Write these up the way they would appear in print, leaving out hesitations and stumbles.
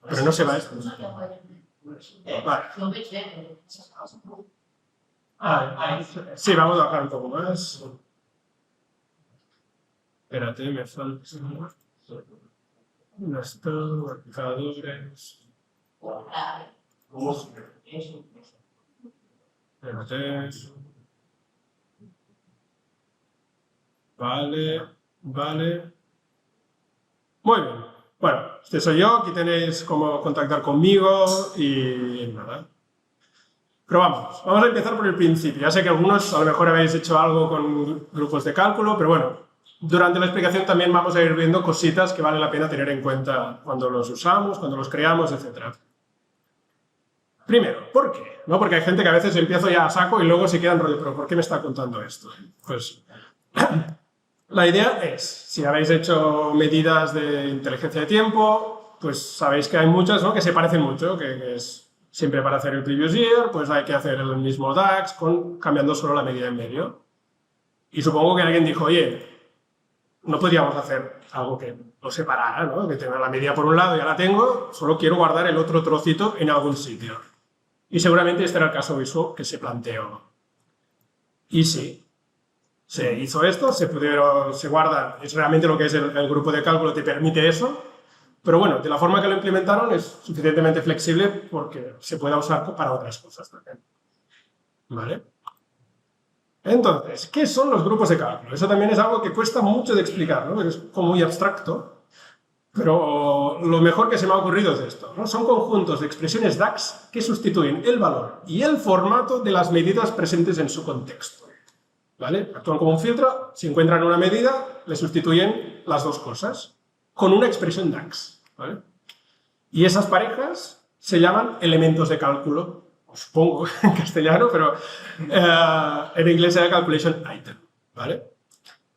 Pero no se va esto. Vale. Sí, vamos a bajar un poco más. Espérate, me falta esto, marcadores. Espérate. Vale. Muy bien. Bueno, este soy yo, aquí tenéis cómo contactar conmigo y nada. Pero vamos a empezar por el principio. Ya sé que algunos a lo mejor habéis hecho algo con grupos de cálculo, pero bueno, durante la explicación también vamos a ir viendo cositas que vale la pena tener en cuenta cuando los usamos, cuando los creamos, etc. Primero, ¿por qué? ¿No? Porque hay gente que a veces empiezo ya a saco y luego se queda en rollo, pero ¿por qué me está contando esto? Pues la idea es, si habéis hecho medidas de inteligencia de tiempo, pues sabéis que hay muchas, ¿no?, que se parecen mucho, que es siempre para hacer el previous year, pues hay que hacer el mismo DAX cambiando solo la medida en medio. Y supongo que alguien dijo, oye, no podríamos hacer algo que lo separara, ¿no?, que tenga la medida por un lado, ya la tengo, solo quiero guardar el otro trocito en algún sitio. Y seguramente este era el caso visual que se planteó. Y sí, se hizo esto, se guarda, es realmente lo que es el grupo de cálculo, te permite eso, pero bueno, de la forma que lo implementaron es suficientemente flexible porque se puede usar para otras cosas también. ¿Vale? Entonces, ¿qué son los grupos de cálculo? Eso también es algo que cuesta mucho de explicar, ¿no? Es como muy abstracto, pero lo mejor que se me ha ocurrido es esto, ¿no? Son conjuntos de expresiones DAX que sustituyen el valor y el formato de las medidas presentes en su contexto. ¿Vale? Actúan como un filtro, si encuentran una medida, le sustituyen las dos cosas con una expresión DAX. ¿Vale? Y esas parejas se llaman elementos de cálculo, supongo en castellano, pero en inglés se llama calculation item. ¿Vale?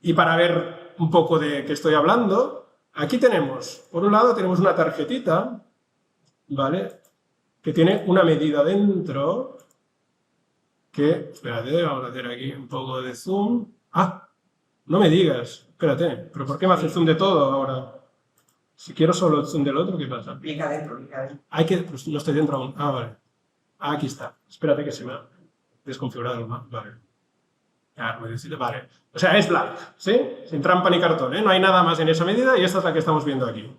Y para ver un poco de qué estoy hablando, aquí tenemos, por un lado tenemos una tarjetita, ¿vale?, que tiene una medida dentro, que, espérate, vamos a hacer aquí un poco de zoom. ¡Ah! No me digas, espérate, ¿pero por qué me hace zoom de todo ahora? Si quiero solo el zoom del otro, ¿qué pasa? Clica dentro. Hay que, pues no estoy dentro aún. Ah, vale. Aquí está. Espérate que se me ha desconfigurado el mapa. Vale. Vale. O sea, es blank, ¿sí? Sin trampa ni cartón, ¿eh? No hay nada más en esa medida y esta es la que estamos viendo aquí.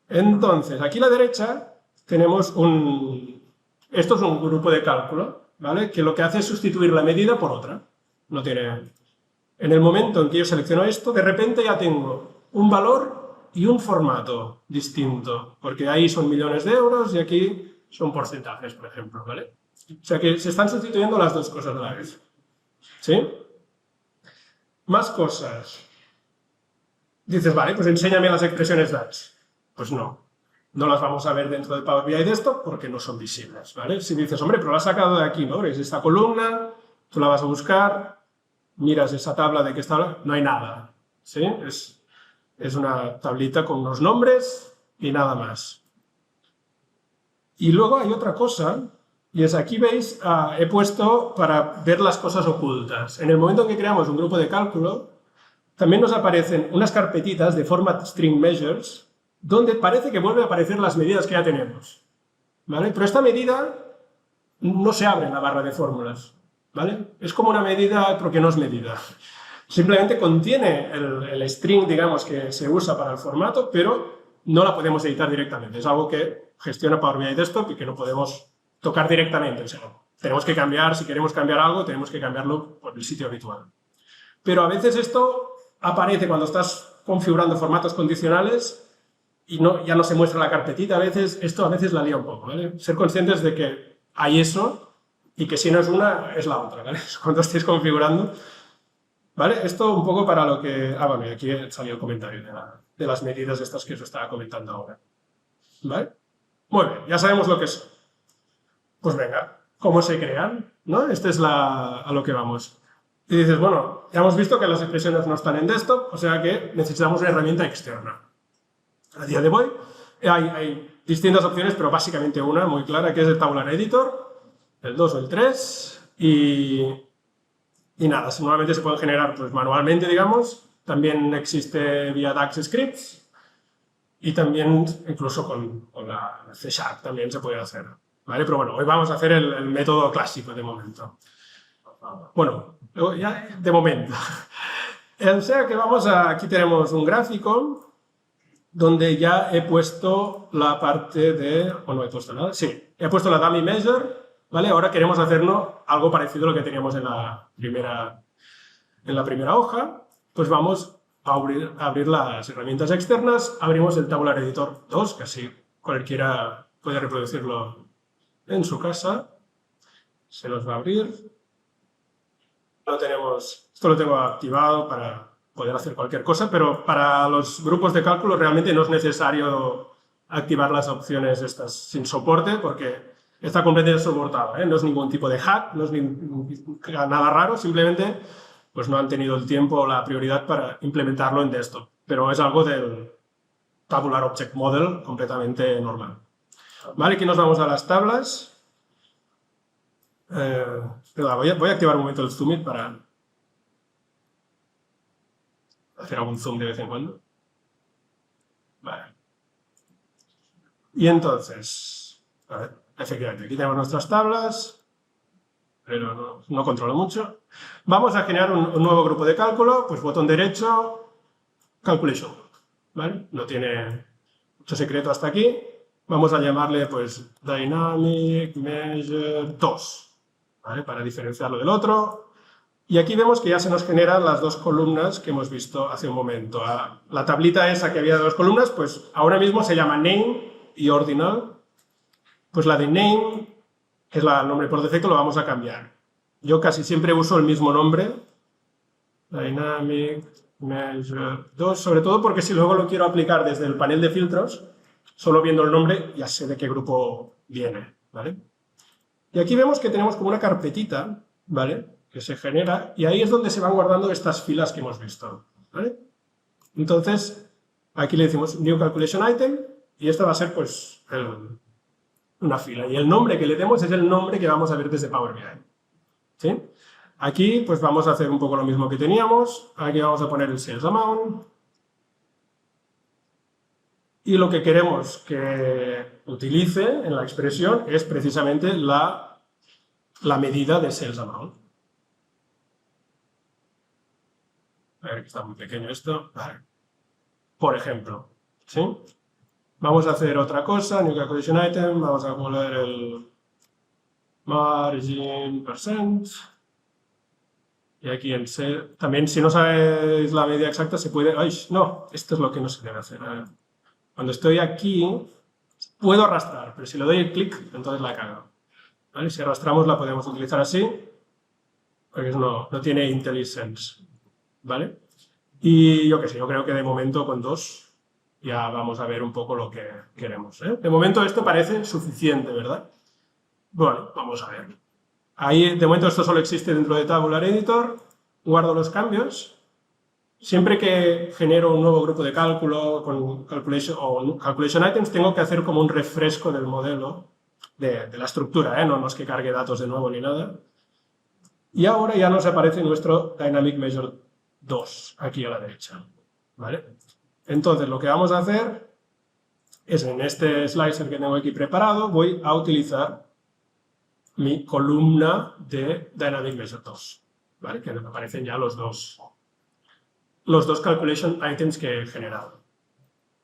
Entonces, aquí a la derecha tenemos esto es un grupo de cálculo, ¿vale?, que lo que hace es sustituir la medida por otra. No tiene... En el momento en que yo selecciono esto, de repente ya tengo un valor y un formato distinto, porque ahí son millones de euros y aquí son porcentajes, por ejemplo, ¿vale? O sea que se están sustituyendo las dos cosas a la vez. ¿Sí? Más cosas. Dices, vale, pues enséñame las expresiones DAX. Pues no. No las vamos a ver dentro de Power BI Desktop porque no son visibles, ¿vale? Si dices, hombre, pero la has sacado de aquí, ¿no? Es esta columna, tú la vas a buscar, miras esa tabla de que está... No hay nada, ¿sí? Es una tablita con unos nombres y nada más. Y luego hay otra cosa, y es aquí veis, he puesto para ver las cosas ocultas. En el momento en que creamos un grupo de cálculo, también nos aparecen unas carpetitas de Format String Measures, donde parece que vuelven a aparecer las medidas que ya tenemos, ¿vale? Pero esta medida no se abre en la barra de fórmulas, ¿vale? Es como una medida, pero que no es medida. Simplemente contiene el string, digamos, que se usa para el formato, pero no la podemos editar directamente. Es algo que gestiona Power BI Desktop y que no podemos tocar directamente. O sea, tenemos que cambiar, si queremos cambiar algo, tenemos que cambiarlo por el sitio habitual. Pero a veces esto aparece cuando estás configurando formatos condicionales y ya no se muestra la carpetita, esto a veces la lía un poco, ¿vale? Ser conscientes de que hay eso y que si no es una, es la otra, ¿vale? Cuando estéis configurando, ¿vale? Esto un poco para lo que... Ah, bueno, y aquí salió el comentario de las medidas estas que os estaba comentando ahora, ¿vale? Muy bien, ya sabemos lo que es. Pues venga, ¿cómo se crean? ¿No? Este es a lo que vamos. Y dices, bueno, ya hemos visto que las expresiones no están en desktop, o sea que necesitamos una herramienta externa. A día de hoy hay distintas opciones, pero básicamente una muy clara, que es el Tabular Editor, el 2 o el 3, y nada, normalmente se pueden generar pues, manualmente, digamos. También existe vía DAX Scripts, y también incluso con la C# también se puede hacer. ¿Vale? Pero bueno, hoy vamos a hacer el método clásico de momento. Bueno, ya de momento. O sea que aquí tenemos un gráfico donde ya he puesto la parte de... ¿O no he puesto nada? Sí, he puesto la dummy measure, ¿vale? Ahora queremos hacernos algo parecido a lo que teníamos en la primera hoja. Pues vamos a abrir las herramientas externas, abrimos el Tabular Editor 2, que así cualquiera puede reproducirlo en su casa. Se nos va a abrir. Esto lo tengo activado para poder hacer cualquier cosa, pero para los grupos de cálculo realmente no es necesario activar las opciones estas sin soporte, porque está completamente soportado, ¿eh? No es ningún tipo de hack, no es nada raro, simplemente pues no han tenido el tiempo o la prioridad para implementarlo en desktop, pero es algo del Tabular Object Model completamente normal. Vale, aquí nos vamos a las tablas. Voy a activar un momento el Zoom para hacer algún zoom de vez en cuando. Vale. Y entonces, a ver, efectivamente, aquí tenemos nuestras tablas, pero no controlo mucho. Vamos a generar un nuevo grupo de cálculo, pues botón derecho, Calculation, ¿vale? No tiene mucho secreto hasta aquí. Vamos a llamarle, pues, Dynamic Measure 2, ¿vale? Para diferenciarlo del otro. Y aquí vemos que ya se nos generan las dos columnas que hemos visto hace un momento. La tablita esa que había de dos columnas, pues ahora mismo se llama Name y Ordinal. Pues la de Name, que es el nombre por defecto, lo vamos a cambiar. Yo casi siempre uso el mismo nombre, Dynamic Measure 2, sobre todo porque si luego lo quiero aplicar desde el panel de filtros, solo viendo el nombre ya sé de qué grupo viene, ¿vale? Y aquí vemos que tenemos como una carpetita, ¿vale?, que se genera, y ahí es donde se van guardando estas filas que hemos visto, ¿vale? Entonces, aquí le decimos New Calculation Item, y esta va a ser, pues, una fila. Y el nombre que le demos es el nombre que vamos a ver desde Power BI, ¿sí? Aquí, pues, vamos a hacer un poco lo mismo que teníamos. Aquí vamos a poner el Sales Amount. Y lo que queremos que utilice en la expresión es precisamente la medida de Sales Amount. A ver, que está muy pequeño esto. Vale. Por ejemplo, ¿sí? Vamos a hacer otra cosa, New Calculation Item, vamos a poner el Margin Percent. Y aquí también, si no sabéis la medida exacta, se puede... ¡Ay! No, esto es lo que no se debe hacer. Cuando estoy aquí, puedo arrastrar, pero si le doy el clic, entonces la cago. ¿Vale? Si arrastramos la podemos utilizar así, porque no tiene IntelliSense. ¿Vale? Y yo qué sé, yo creo que de momento con 2 ya vamos a ver un poco lo que queremos, ¿eh? De momento esto parece suficiente, ¿verdad? Bueno, vamos a ver. Ahí, de momento esto solo existe dentro de Tabular Editor. Guardo los cambios. Siempre que genero un nuevo grupo de cálculo con calculation items, tengo que hacer como un refresco del modelo, de la estructura, ¿eh? No es que cargue datos de nuevo ni nada. Y ahora ya nos aparece nuestro Dynamic Measure 2, aquí a la derecha, ¿vale? Entonces, lo que vamos a hacer es, en este slicer que tengo aquí preparado, voy a utilizar mi columna de Dynamic Measure 2, ¿vale? Que me aparecen ya los dos calculation items que he generado.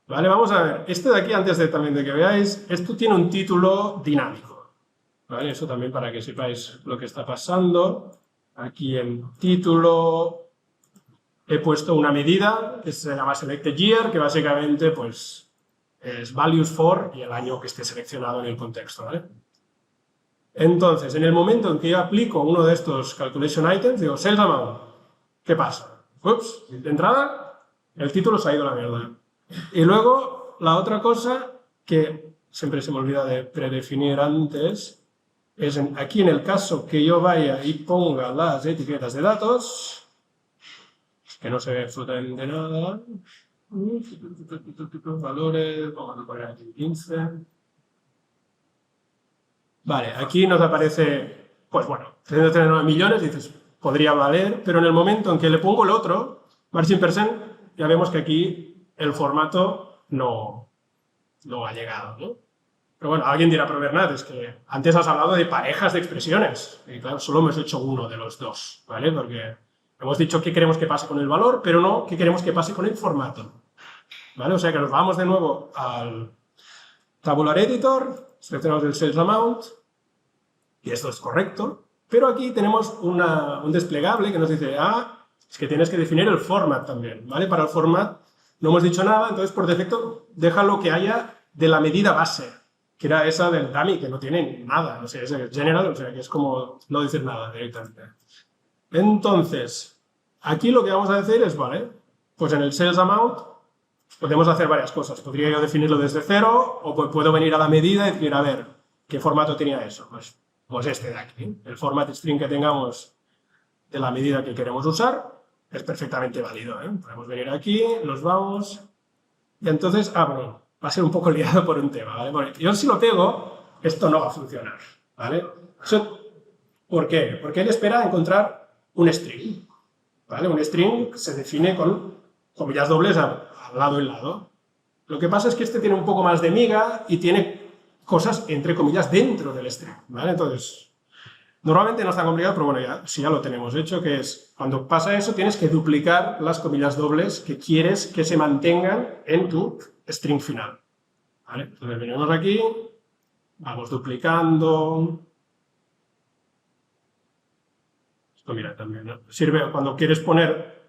¿Vale? Vamos a ver, este de aquí, antes también de que veáis, esto tiene un título dinámico, ¿vale? Eso también para que sepáis lo que está pasando. Aquí en título he puesto una medida que se llama Selected Year, que básicamente pues, es values for y el año que esté seleccionado en el contexto, ¿vale? Entonces, en el momento en que yo aplico uno de estos calculation items, digo Sales Amount, ¿qué pasa? Ups, de entrada, el título se ha ido a la mierda. Y luego, la otra cosa que siempre se me olvida de predefinir antes, es aquí en el caso que yo vaya y ponga las etiquetas de datos, que no se ve absolutamente nada, valores, vamos a poner aquí 15. Vale, aquí nos aparece, pues bueno, 339 millones, dices, podría valer, pero en el momento en que le pongo el otro, margin percent, ya vemos que aquí el formato no luego ha llegado, ¿no? Pero bueno, alguien dirá, pero Bernat, es que antes has hablado de parejas de expresiones. Y claro, solo hemos hecho uno de los dos, ¿vale? Porque hemos dicho qué queremos que pase con el valor, pero no qué queremos que pase con el formato, ¿vale? O sea que nos vamos de nuevo al Tabular Editor, seleccionamos el Sales Amount, y esto es correcto, pero aquí tenemos un desplegable que nos dice, es que tienes que definir el format también, ¿vale? Para el format no hemos dicho nada, entonces por defecto deja lo que haya de la medida base, que era esa del dummy, que no tiene nada, o sea, es el general, o sea, que es como no decir nada directamente. Entonces, aquí lo que vamos a decir es, vale, pues en el sales amount podemos hacer varias cosas. Podría yo definirlo desde cero, o puedo venir a la medida y decir, a ver, ¿qué formato tenía eso? Pues este de aquí. El format string que tengamos de la medida que queremos usar es perfectamente válido, ¿eh? Podemos venir aquí, nos vamos, y entonces, bueno, va a ser un poco liado por un tema, ¿vale? Porque yo si lo pego, esto no va a funcionar, ¿vale? ¿Por qué? Porque él espera encontrar un string, ¿vale? Un string se define con comillas dobles al lado y lado. Lo que pasa es que este tiene un poco más de miga y tiene cosas, entre comillas, dentro del string, ¿vale? Entonces, normalmente no es tan complicado, pero bueno, si ya lo tenemos hecho, que es, cuando pasa eso, tienes que duplicar las comillas dobles que quieres que se mantengan en tu string final, ¿vale? Entonces venimos aquí, vamos duplicando. Esto, mira, también, ¿no? Sirve cuando quieres poner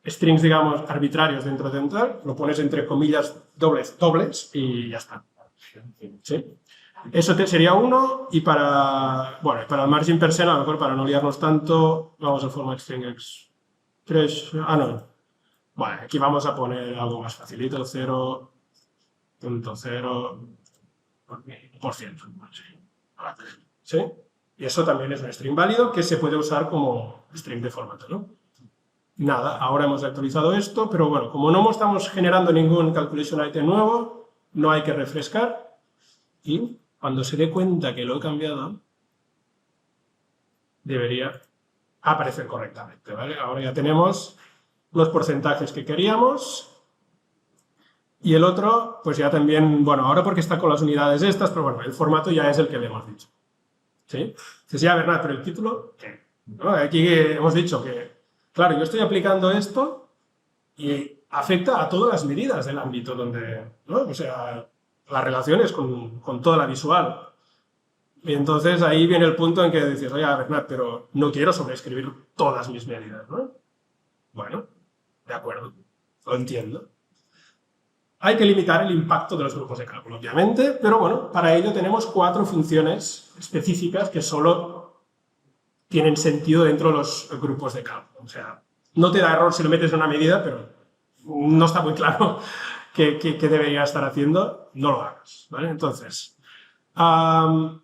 strings, digamos, arbitrarios dentro de un tal, lo pones entre comillas dobles y ya está. ¿Sí? Eso sería uno, y para el margin percent, a lo mejor para no liarnos tanto, vamos al format string expression. No. Bueno, aquí vamos a poner algo más facilito, 0.0%. ¿Sí? Y eso también es un string válido que se puede usar como string de formato, ¿no? Nada, ahora hemos actualizado esto, pero bueno, como no estamos generando ningún calculation item nuevo, no hay que refrescar, y cuando se dé cuenta que lo he cambiado, debería aparecer correctamente, ¿vale? Ahora ya tenemos los porcentajes que queríamos, y el otro, pues ya también, bueno, ahora porque está con las unidades estas, pero bueno, el formato ya es el que le hemos dicho, ¿sí? Dices, ya, Bernat, pero el título, ¿qué? ¿No? Aquí hemos dicho que, claro, yo estoy aplicando esto y afecta a todas las medidas del ámbito donde, ¿no? O sea, las relaciones con toda la visual. Y entonces ahí viene el punto en que dices, oye, Bernat, pero no quiero sobreescribir todas mis medidas, ¿no? Bueno, de acuerdo, lo entiendo. Hay que limitar el impacto de los grupos de cálculo, obviamente, pero bueno, para ello tenemos 4 funciones específicas que solo tienen sentido dentro de los grupos de cálculo. O sea, no te da error si lo metes en una medida, pero no está muy claro qué debería estar haciendo, no lo hagas, ¿vale? Entonces, ahora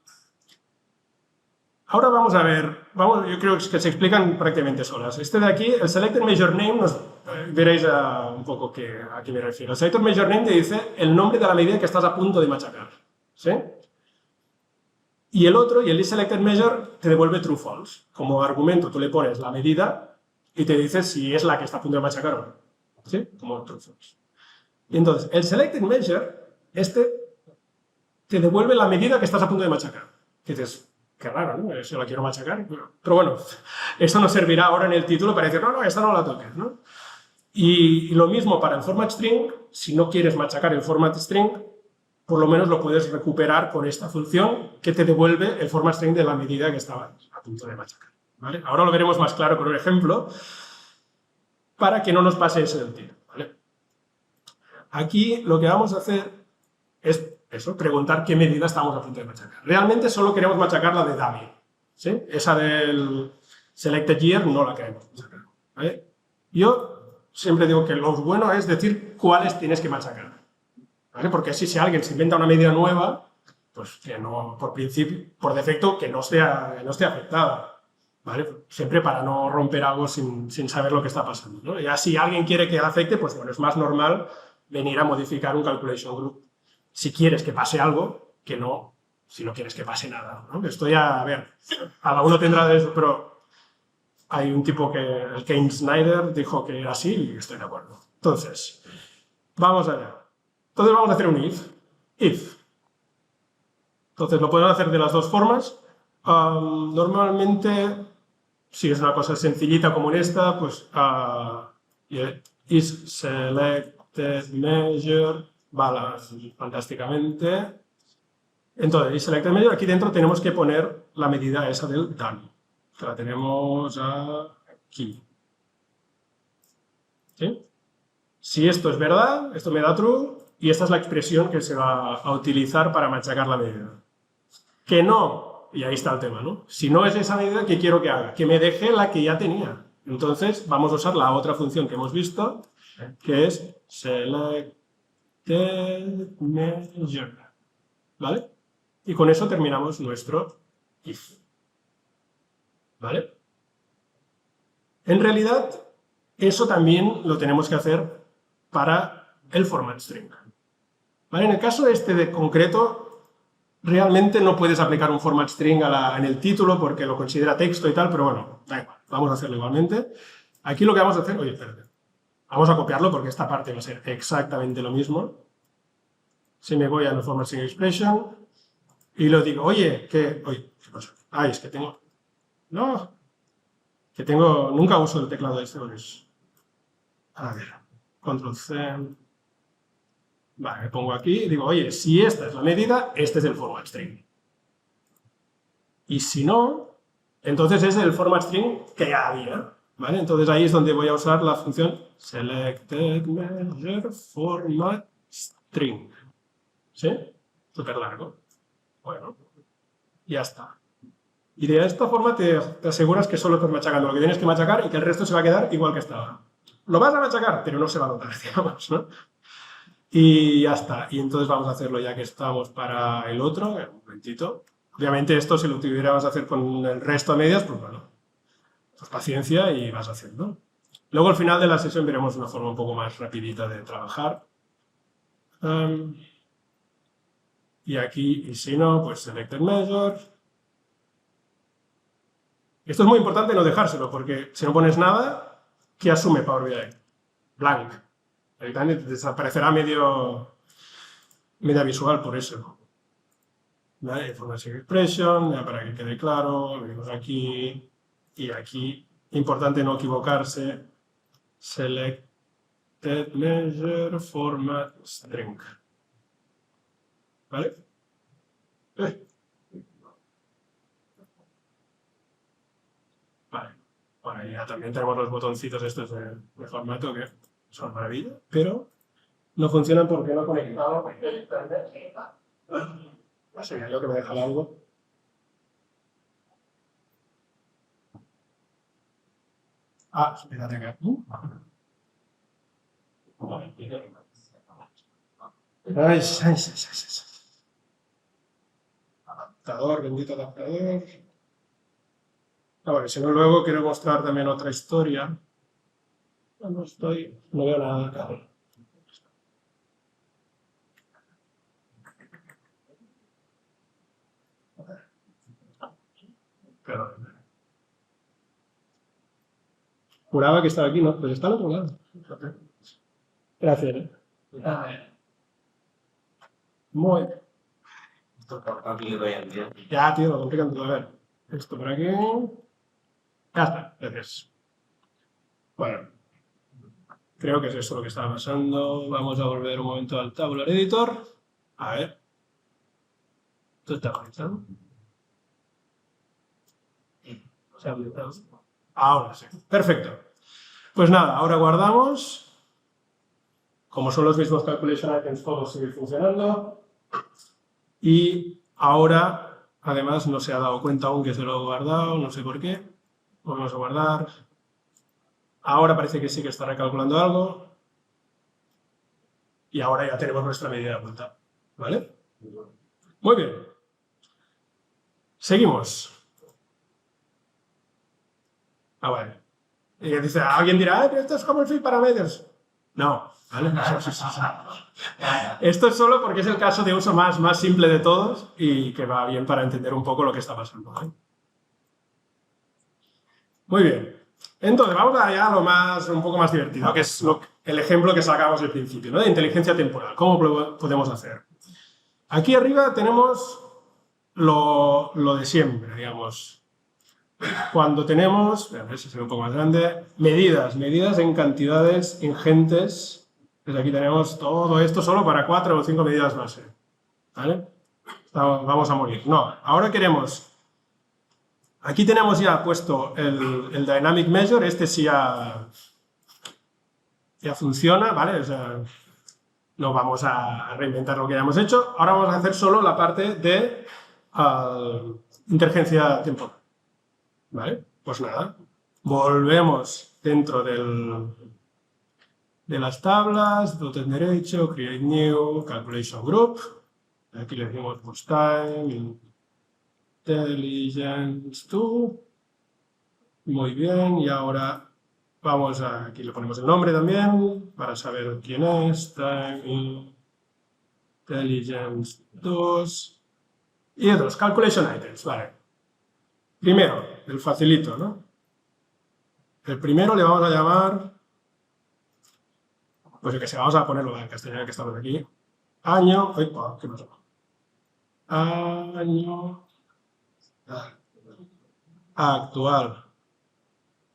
vamos a ver, yo creo que se explican prácticamente solas. Este de aquí, el Selected Measure Name, veréis un poco a qué me refiero. El Selected Measure Name te dice el nombre de la medida que estás a punto de machacar, ¿sí? Y el otro, y el Selected Measure, te devuelve True False. Como argumento tú le pones la medida y te dice si es la que está a punto de machacar o no, ¿sí? Como True False. Y entonces, el Selected Measure, te devuelve la medida que estás a punto de machacar. Y dices, qué raro, ¿no? Eso la quiero machacar. Pero bueno, esto nos servirá ahora en el título para decir, no, esta no la toques, ¿no? Y lo mismo para el format string, si no quieres machacar el format string, por lo menos lo puedes recuperar con esta función que te devuelve el format string de la medida que estabas a punto de machacar, ¿vale? Ahora lo veremos más claro con un ejemplo para que no nos pase ese sentido, ¿vale? Aquí lo que vamos a hacer es eso, preguntar qué medida estamos a punto de machacar. Realmente solo queremos machacar la de dummy, ¿sí? Esa del selected year no la queremos machacar, ¿vale? Yo siempre digo que lo bueno es decir cuáles tienes que machacar, ¿vale? Porque así si alguien se inventa una medida nueva, pues que no, por principio, por defecto, que no esté afectada, ¿vale? Siempre para no romper algo sin saber lo que está pasando, ¿no? Ya si alguien quiere que afecte, pues bueno, es más normal venir a modificar un calculation group si quieres que pase algo, que no si no quieres que pase nada, ¿no? Esto ya, a ver, cada uno tendrá de eso, pero hay un tipo que, el Kane Snyder, dijo que era así y estoy de acuerdo. Entonces, vamos allá. Entonces vamos a hacer un if. if. Entonces lo podemos hacer de las dos formas. Normalmente, si es una cosa sencillita como en esta, pues is selected measure balance fantásticamente. Entonces, is selected measure, aquí dentro tenemos que poner la medida esa del done, que la tenemos aquí. ¿Sí? Si esto es verdad, esto me da true, y esta es la expresión que se va a utilizar para machacar la medida. Que no, y ahí está el tema, ¿no? Si no es esa medida, ¿qué quiero que haga? Que me deje la que ya tenía. Entonces, vamos a usar la otra función que hemos visto, que es selected measure. ¿Vale? Y con eso terminamos nuestro if. ¿Vale? En realidad, eso también lo tenemos que hacer para el format string. ¿Vale? En el caso este de concreto, realmente no puedes aplicar un format string en el título porque lo considera texto y tal, pero bueno, da igual, vamos a hacerlo igualmente. Aquí lo que vamos a hacer, oye, espérate, vamos a copiarlo porque esta parte va a ser exactamente lo mismo. Si me voy a la format string expression y lo digo, oye, ¿qué pasa? Ay, es que tengo, no, que tengo, nunca uso el teclado este, pues, a ver, control C. Vale, me pongo aquí y digo, oye, si esta es la medida, este es el format string. Y si no, entonces es el format string que ya había. ¿Vale? Entonces ahí es donde voy a usar la función selected measure format string. ¿Sí? Súper largo. Bueno, ya está. Y de esta forma te aseguras que solo estás machacando lo que tienes que machacar y que el resto se va a quedar igual que estaba. Lo vas a machacar, pero no se va a notar, digamos, ¿no? Y ya está. Y entonces vamos a hacerlo ya que estamos para el otro. Un momentito. Obviamente esto si lo tuvieras a hacer con el resto a medias, pues bueno, pues paciencia y vas haciendo. Luego al final de la sesión veremos una forma un poco más rapidita de trabajar. Y aquí, y si no, pues selected measure. Esto es muy importante no dejárselo, porque si no pones nada, ¿qué asume Power BI? Blank. Desaparecerá media visual por eso. ¿Vale? Information expression, para que quede claro, venimos aquí y aquí. Importante no equivocarse. Selected measure format string. ¿Vale? Vale. Bueno, ya también tenemos los botoncitos estos de formato que son maravilla, pero no funcionan porque no he conectado el internet. Así que yo que me deja algo. Espérate que... Adaptador, bendito adaptador. Bueno, si no, luego quiero mostrar también otra historia. No veo nada acá. Perdón. Juraba que estaba aquí, ¿no? Pues está al otro lado. Gracias. Muy bien. Ya, tío, lo complican todo. A ver, esto por aquí. Ya está, gracias. Bueno, creo que es eso lo que estaba pasando. Vamos a volver un momento al Tabular Editor. A ver. Esto está conectado. Se ha habilitado. Ahora sí. Perfecto. Pues nada, ahora guardamos. Como son los mismos calculation items, todo sigue funcionando. Y ahora, además, no se ha dado cuenta aún que se lo he guardado, no sé por qué. Volvemos a guardar. Ahora parece que sí que está recalculando algo. Y ahora ya tenemos nuestra medida de vuelta. ¿Vale? Muy bien. Seguimos. Vale. Y dice, alguien dirá, pero esto es como el fit para medios. No, ¿vale? Esto es solo porque es el caso de uso más simple de todos y que va bien para entender un poco lo que está pasando. ¿Vale? Muy bien. Entonces, vamos allá a un poco más divertido, que es el ejemplo que sacamos al principio, ¿no? De inteligencia temporal. ¿Cómo podemos hacer? Aquí arriba tenemos lo de siempre, digamos. Cuando tenemos, a ver si se ve un poco más grande, medidas en cantidades ingentes. Pues aquí tenemos todo esto solo para 4 o 5 medidas base. ¿Vale? Vamos a morir. No, ahora queremos... Aquí tenemos ya puesto el Dynamic Measure, este sí ya funciona, ¿vale? O sea, no vamos a reinventar lo que ya hemos hecho. Ahora vamos a hacer solo la parte de intergencia temporal. ¿Vale? Pues nada, volvemos dentro de las tablas, botón derecho, Create New, Calculation Group. Aquí le decimos Boost Time, Intelligence 2. Muy bien, y ahora vamos a... Aquí le ponemos el nombre también, para saber quién es. Time, Intelligence 2. Y otros, Calculation Items, vale. Primero, el facilito, ¿no? El primero le vamos a llamar, pues yo que sé, vamos a ponerlo en castellano que estamos aquí. Año, ¿qué pasó? Año actual.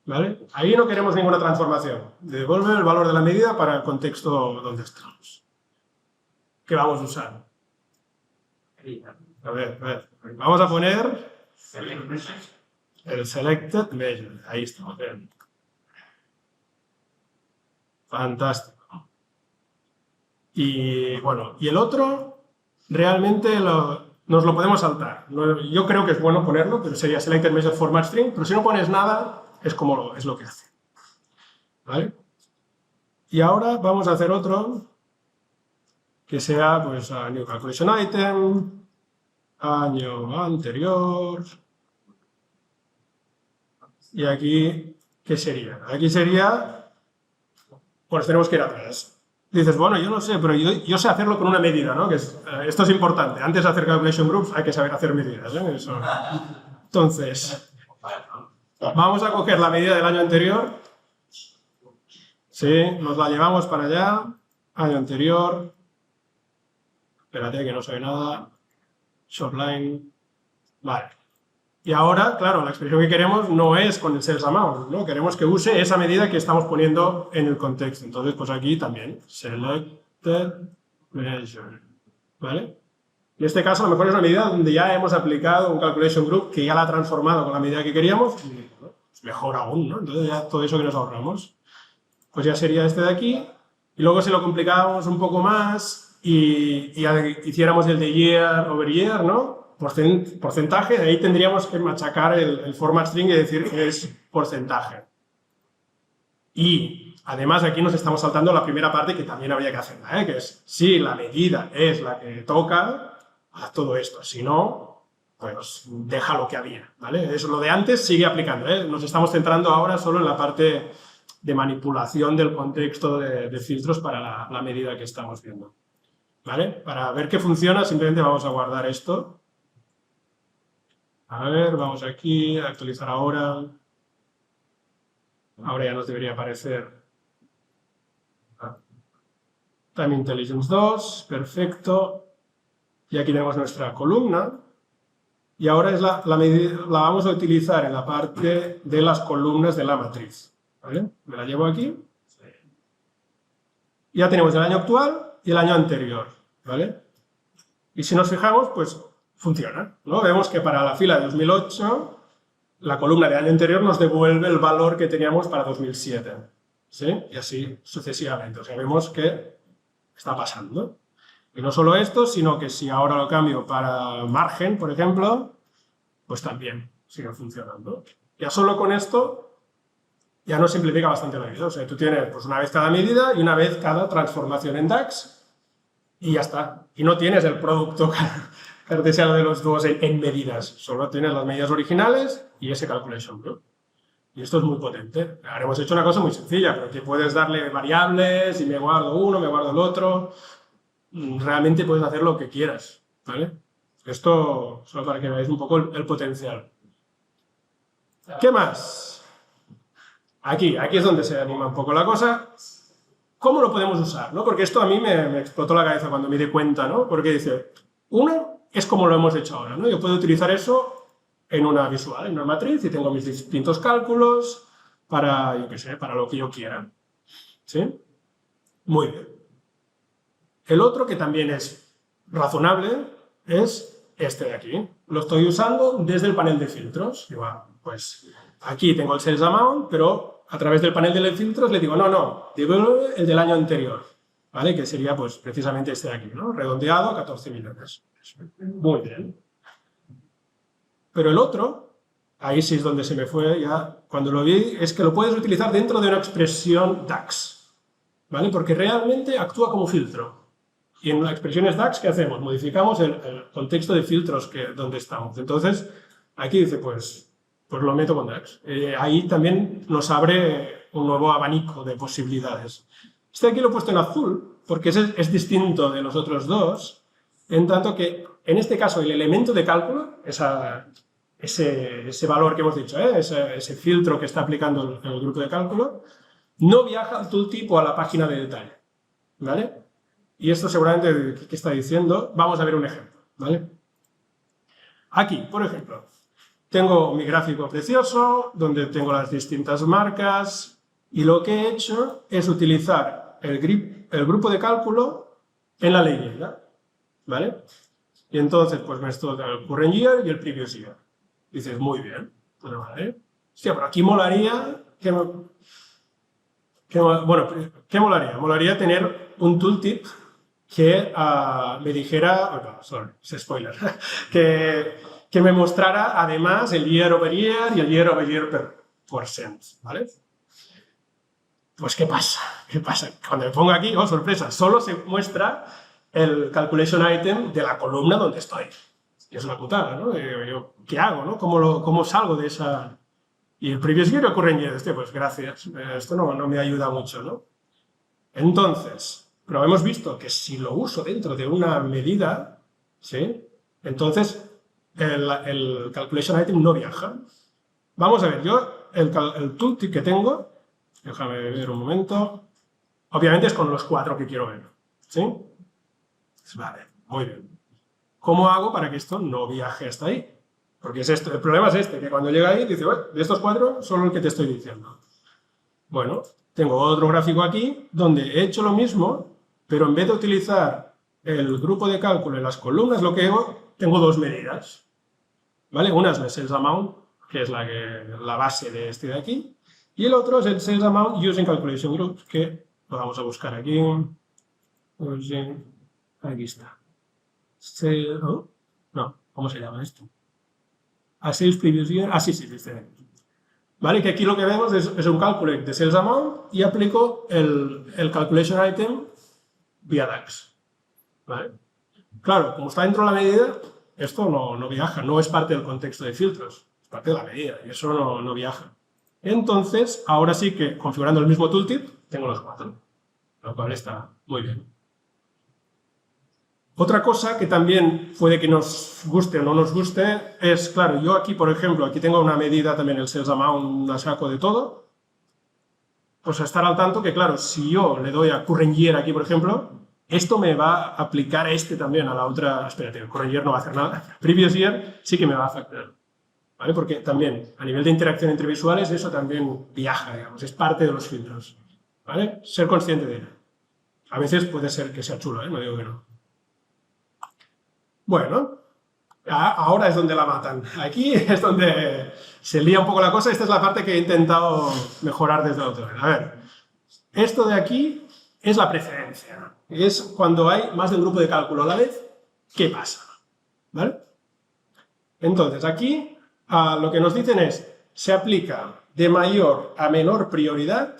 ¿Vale? Ahí no queremos ninguna transformación. Devuelve el valor de la medida para el contexto donde estamos. ¿Qué vamos a usar? A ver. Vamos a poner el Selected Measure. Ahí está. Fantástico. Y bueno, y el otro realmente nos lo podemos saltar. Yo creo que es bueno ponerlo, pero sería Selected Measure Format String, pero si no pones nada, es como es lo que hace. ¿Vale? Y ahora vamos a hacer otro que sea, pues, a New Calculation Item, año anterior. Y aquí, ¿qué sería? Aquí sería, pues tenemos que ir atrás. Dices, bueno, yo no sé, pero yo sé hacerlo con una medida, ¿no? Esto es importante. Antes de hacer calculation groups hay que saber hacer medidas, ¿eh? Eso. Entonces, vamos a coger la medida del año anterior. Sí, nos la llevamos para allá. Año anterior. Espérate que no se ve nada. Shortline. Vale. Y ahora, claro, la expresión que queremos no es con el sales amount, ¿no? Queremos que use esa medida que estamos poniendo en el contexto. Entonces, pues aquí también, selected measure, ¿vale? En este caso, a lo mejor es una medida donde ya hemos aplicado un calculation group que ya la ha transformado con la medida que queríamos, y pues mejor aún, ¿no? Entonces ya todo eso que nos ahorramos, pues ya sería este de aquí. Y luego si lo complicábamos un poco más y hiciéramos el de year over year, ¿no? Porcentaje, de ahí tendríamos que machacar el format string y decir que es porcentaje. Y además aquí nos estamos saltando la primera parte que también habría que hacerla, ¿eh? Que es, si la medida es la que toca, haz todo esto. Si no, pues deja lo que había, ¿vale? Eso, lo de antes sigue aplicando, ¿eh? Nos estamos centrando ahora solo en la parte de manipulación del contexto de filtros para la medida que estamos viendo, ¿vale? Para ver qué funciona, simplemente vamos a guardar esto. A ver, vamos aquí, a actualizar ahora. Ahora ya nos debería aparecer Time Intelligence 2, perfecto. Y aquí tenemos nuestra columna. Y ahora es la vamos a utilizar en la parte de las columnas de la matriz. ¿Vale? Me la llevo aquí. Ya tenemos el año actual y el año anterior. ¿Vale? Y si nos fijamos, pues funciona, ¿no? Vemos que para la fila de 2008, la columna del año anterior nos devuelve el valor que teníamos para 2007. ¿Sí? Y así sucesivamente. O sea, vemos que está pasando. Y no solo esto, sino que si ahora lo cambio para margen, por ejemplo, pues también sigue funcionando. Ya solo con esto ya nos simplifica bastante la vida. O sea, tú tienes pues, una vez cada medida y una vez cada transformación en DAX y ya está. Y no tienes el producto cartesiano de los dos en medidas. Solo tienes las medidas originales y ese calculation group. Y esto es muy potente. Ahora hemos hecho una cosa muy sencilla, pero que puedes darle variables y me guardo uno, me guardo el otro. Realmente puedes hacer lo que quieras, ¿vale? Esto solo para que veáis un poco el potencial. ¿Qué más? Aquí es donde se anima un poco la cosa. ¿Cómo lo podemos usar? ¿No? Porque esto a mí me explotó la cabeza cuando me di cuenta, ¿no? Porque dice, Uno es como lo hemos hecho ahora, ¿no? Yo puedo utilizar eso en una visual, en una matriz, y tengo mis distintos cálculos para, yo qué sé, para lo que yo quiera. ¿Sí? Muy bien. El otro, que también es razonable, es este de aquí. Lo estoy usando desde el panel de filtros. Igual, pues aquí tengo el sales amount, pero a través del panel de filtros le digo, no, devuelve el del año anterior, ¿vale? Que sería pues precisamente este de aquí, ¿no? Redondeado, 14 millones. Muy bien. Pero el otro, ahí sí es donde se me fue ya, cuando lo vi, es que lo puedes utilizar dentro de una expresión DAX, ¿vale? Porque realmente actúa como filtro. Y en las expresiones DAX, ¿qué hacemos? Modificamos el contexto de filtros donde estamos. Entonces, aquí dice, pues lo meto con DAX. Ahí también nos abre un nuevo abanico de posibilidades. Este aquí lo he puesto en azul, porque es distinto de los otros dos, en tanto que, en este caso, el elemento de cálculo, ese valor que hemos dicho, ese filtro que está aplicando el grupo de cálculo, no viaja al tooltip o a la página de detalle, ¿vale? Y esto seguramente, ¿qué está diciendo? Vamos a ver un ejemplo, ¿vale? Aquí, por ejemplo, tengo mi gráfico precioso, donde tengo las distintas marcas, y lo que he hecho es utilizar el grupo de cálculo en la leyenda, ¿vale? Y entonces, pues me estoy el current year y el previous year. Dices, muy bien, bueno, ¿vale? Hostia, pero aquí molaría bueno, ¿qué molaría? Molaría tener un tooltip que me dijera, oh, no, sorry, es spoiler, que me mostrara además el year over year y el year over year percent, ¿vale? Pues ¿qué pasa? ¿Qué pasa? Cuando me pongo aquí, oh, sorpresa, solo se muestra el calculation item de la columna donde estoy. Y es una putada, ¿no? ¿Qué hago, no? ¿Cómo salgo de esa...? Y el previous year ocurre en year. Pues gracias, esto no me ayuda mucho, ¿no? Entonces, pero hemos visto que si lo uso dentro de una medida, ¿sí? Entonces el calculation item no viaja. Vamos a ver, yo el tooltip que tengo, déjame ver un momento, obviamente es con los 4 que quiero ver, ¿sí? Vale, muy bien. ¿Cómo hago para que esto no viaje hasta ahí? Porque es esto, el problema es este, que cuando llega ahí dice, bueno, de estos 4, solo el que te estoy diciendo. Bueno, tengo otro gráfico aquí donde he hecho lo mismo, pero en vez de utilizar el grupo de cálculo en las columnas, lo que hago, tengo 2 medidas, ¿vale? Una es el sales amount, que es la base de este de aquí, y el otro es el sales amount using calculation groups, que lo vamos a buscar aquí. Aquí está. No, ¿cómo se llama esto? A sales previous year. Sí, este de aquí. ¿Vale? Que aquí lo que vemos es un cálculo de sales amount y aplico el calculation item vía DAX. ¿Vale? Claro, como está dentro de la medida, esto no viaja, no es parte del contexto de filtros, es parte de la medida y eso no viaja. Entonces, ahora sí que configurando el mismo tooltip, tengo los 4, lo cual está muy bien. Otra cosa que también puede que nos guste o no nos guste es, claro, yo aquí, por ejemplo, aquí tengo una medida también, el sales amount, a saco de todo, pues estar al tanto que, claro, si yo le doy a current year aquí, por ejemplo, esto me va a aplicar también a la otra, espérate, el current year no va a hacer nada, previous year sí que me va a afectar, ¿vale? Porque también, a nivel de interacción entre visuales, eso también viaja, digamos, es parte de los filtros, ¿vale? Ser consciente de ello. A veces puede ser que sea chulo, no digo que no. Bueno, ahora es donde la matan. Aquí es donde se lía un poco la cosa. Esta es la parte que he intentado mejorar desde el otro. A ver, esto de aquí es la precedencia. Es cuando hay más de un grupo de cálculo a la vez, ¿qué pasa? ¿Vale? Entonces, aquí lo que nos dicen es, se aplica de mayor a menor prioridad,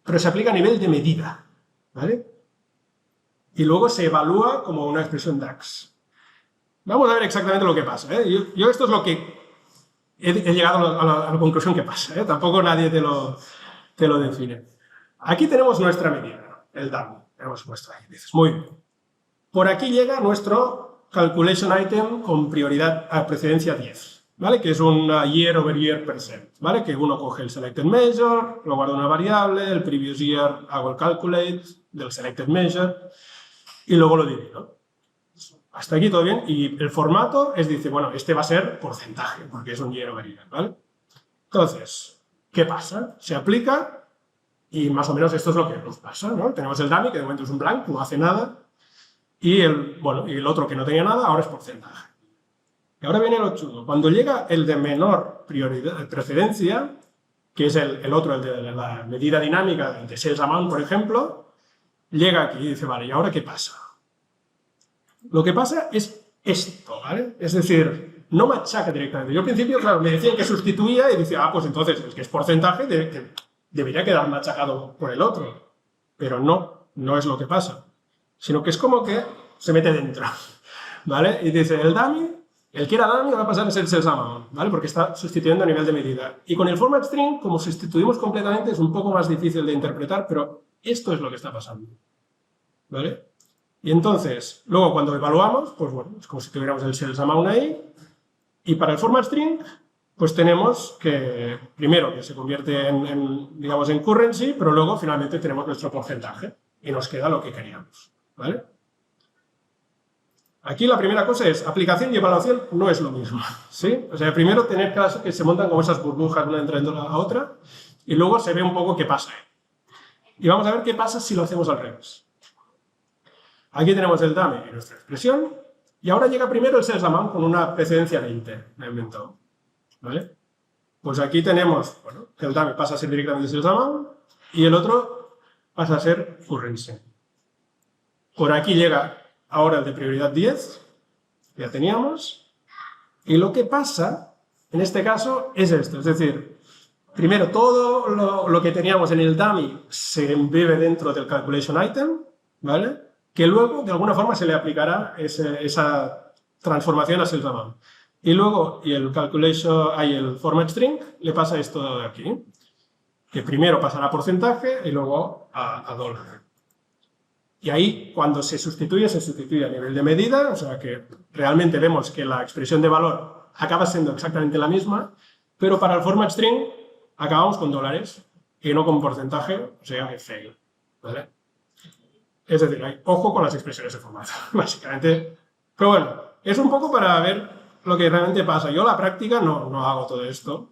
pero se aplica a nivel de medida. ¿Vale? Y luego se evalúa como una expresión DAX. Vamos a ver exactamente lo que pasa. Yo esto es lo que he llegado a la conclusión que pasa. Tampoco nadie te lo define. Aquí tenemos nuestra medida, el DAM. Hemos puesto ahí. Dices, muy bien. Por aquí llega nuestro calculation item con prioridad a precedencia 10, ¿vale? Que es un year over year percent, ¿vale? Que uno coge el selected measure, lo guarda una variable, el previous year hago el calculate del selected measure, y luego lo divido. Hasta aquí todo bien. Y el formato dice, bueno, este va a ser porcentaje, porque es un year over year, ¿vale? Entonces, ¿qué pasa? Se aplica y más o menos esto es lo que nos pasa, ¿no? Tenemos el dummy, que de momento es un blank, no hace nada, y el otro que no tenía nada, ahora es porcentaje. Y ahora viene lo chulo. Cuando llega el de menor precedencia, que es el otro, el de la medida dinámica de sales amount, por ejemplo, llega aquí y dice, vale, ¿y ahora qué pasa? Lo que pasa es esto, ¿vale? Es decir, no machaca directamente. Yo al principio, claro, me decían que sustituía y decía, pues entonces el que es porcentaje debería quedar machacado por el otro. Pero no es lo que pasa. Sino que es como que se mete dentro, ¿vale? Y dice, el que era dummy va a pasar a ser sales amount, ¿vale? Porque está sustituyendo a nivel de medida. Y con el format string, como sustituimos completamente, es un poco más difícil de interpretar, pero esto es lo que está pasando, ¿vale? Y entonces, luego cuando evaluamos, pues bueno, es como si tuviéramos el sales amount ahí, y para el format string, pues tenemos que, primero, que se convierte digamos, en currency, pero luego finalmente tenemos nuestro porcentaje, y nos queda lo que queríamos, ¿vale? Aquí la primera cosa es, aplicación y evaluación no es lo mismo, ¿sí? O sea, primero tener claro que se montan como esas burbujas una entre la otra, y luego se ve un poco qué pasa. Y vamos a ver qué pasa si lo hacemos al revés. Aquí tenemos el dummy y nuestra expresión, y ahora llega primero el sales amount con una precedencia 20, me he inventado, ¿vale? Pues aquí tenemos, bueno, que el dummy pasa a ser directamente sales amount, y el otro pasa a ser currency. Por aquí llega ahora el de prioridad 10, ya teníamos, y lo que pasa, en este caso, es esto, es decir, primero todo lo que teníamos en el dummy se embebe dentro del calculation item, ¿vale? Que luego, de alguna forma, se le aplicará esa transformación a sales amount. Y luego, el format string le pasa esto de aquí, que primero pasará a porcentaje y luego a dólar. Y ahí, cuando se sustituye a nivel de medida, o sea que realmente vemos que la expresión de valor acaba siendo exactamente la misma, pero para el format string acabamos con dólares y no con porcentaje, o sea, que fail, ¿vale? Es decir, hay ojo con las expresiones de formato, básicamente. Pero bueno, es un poco para ver lo que realmente pasa. Yo en la práctica no hago todo esto.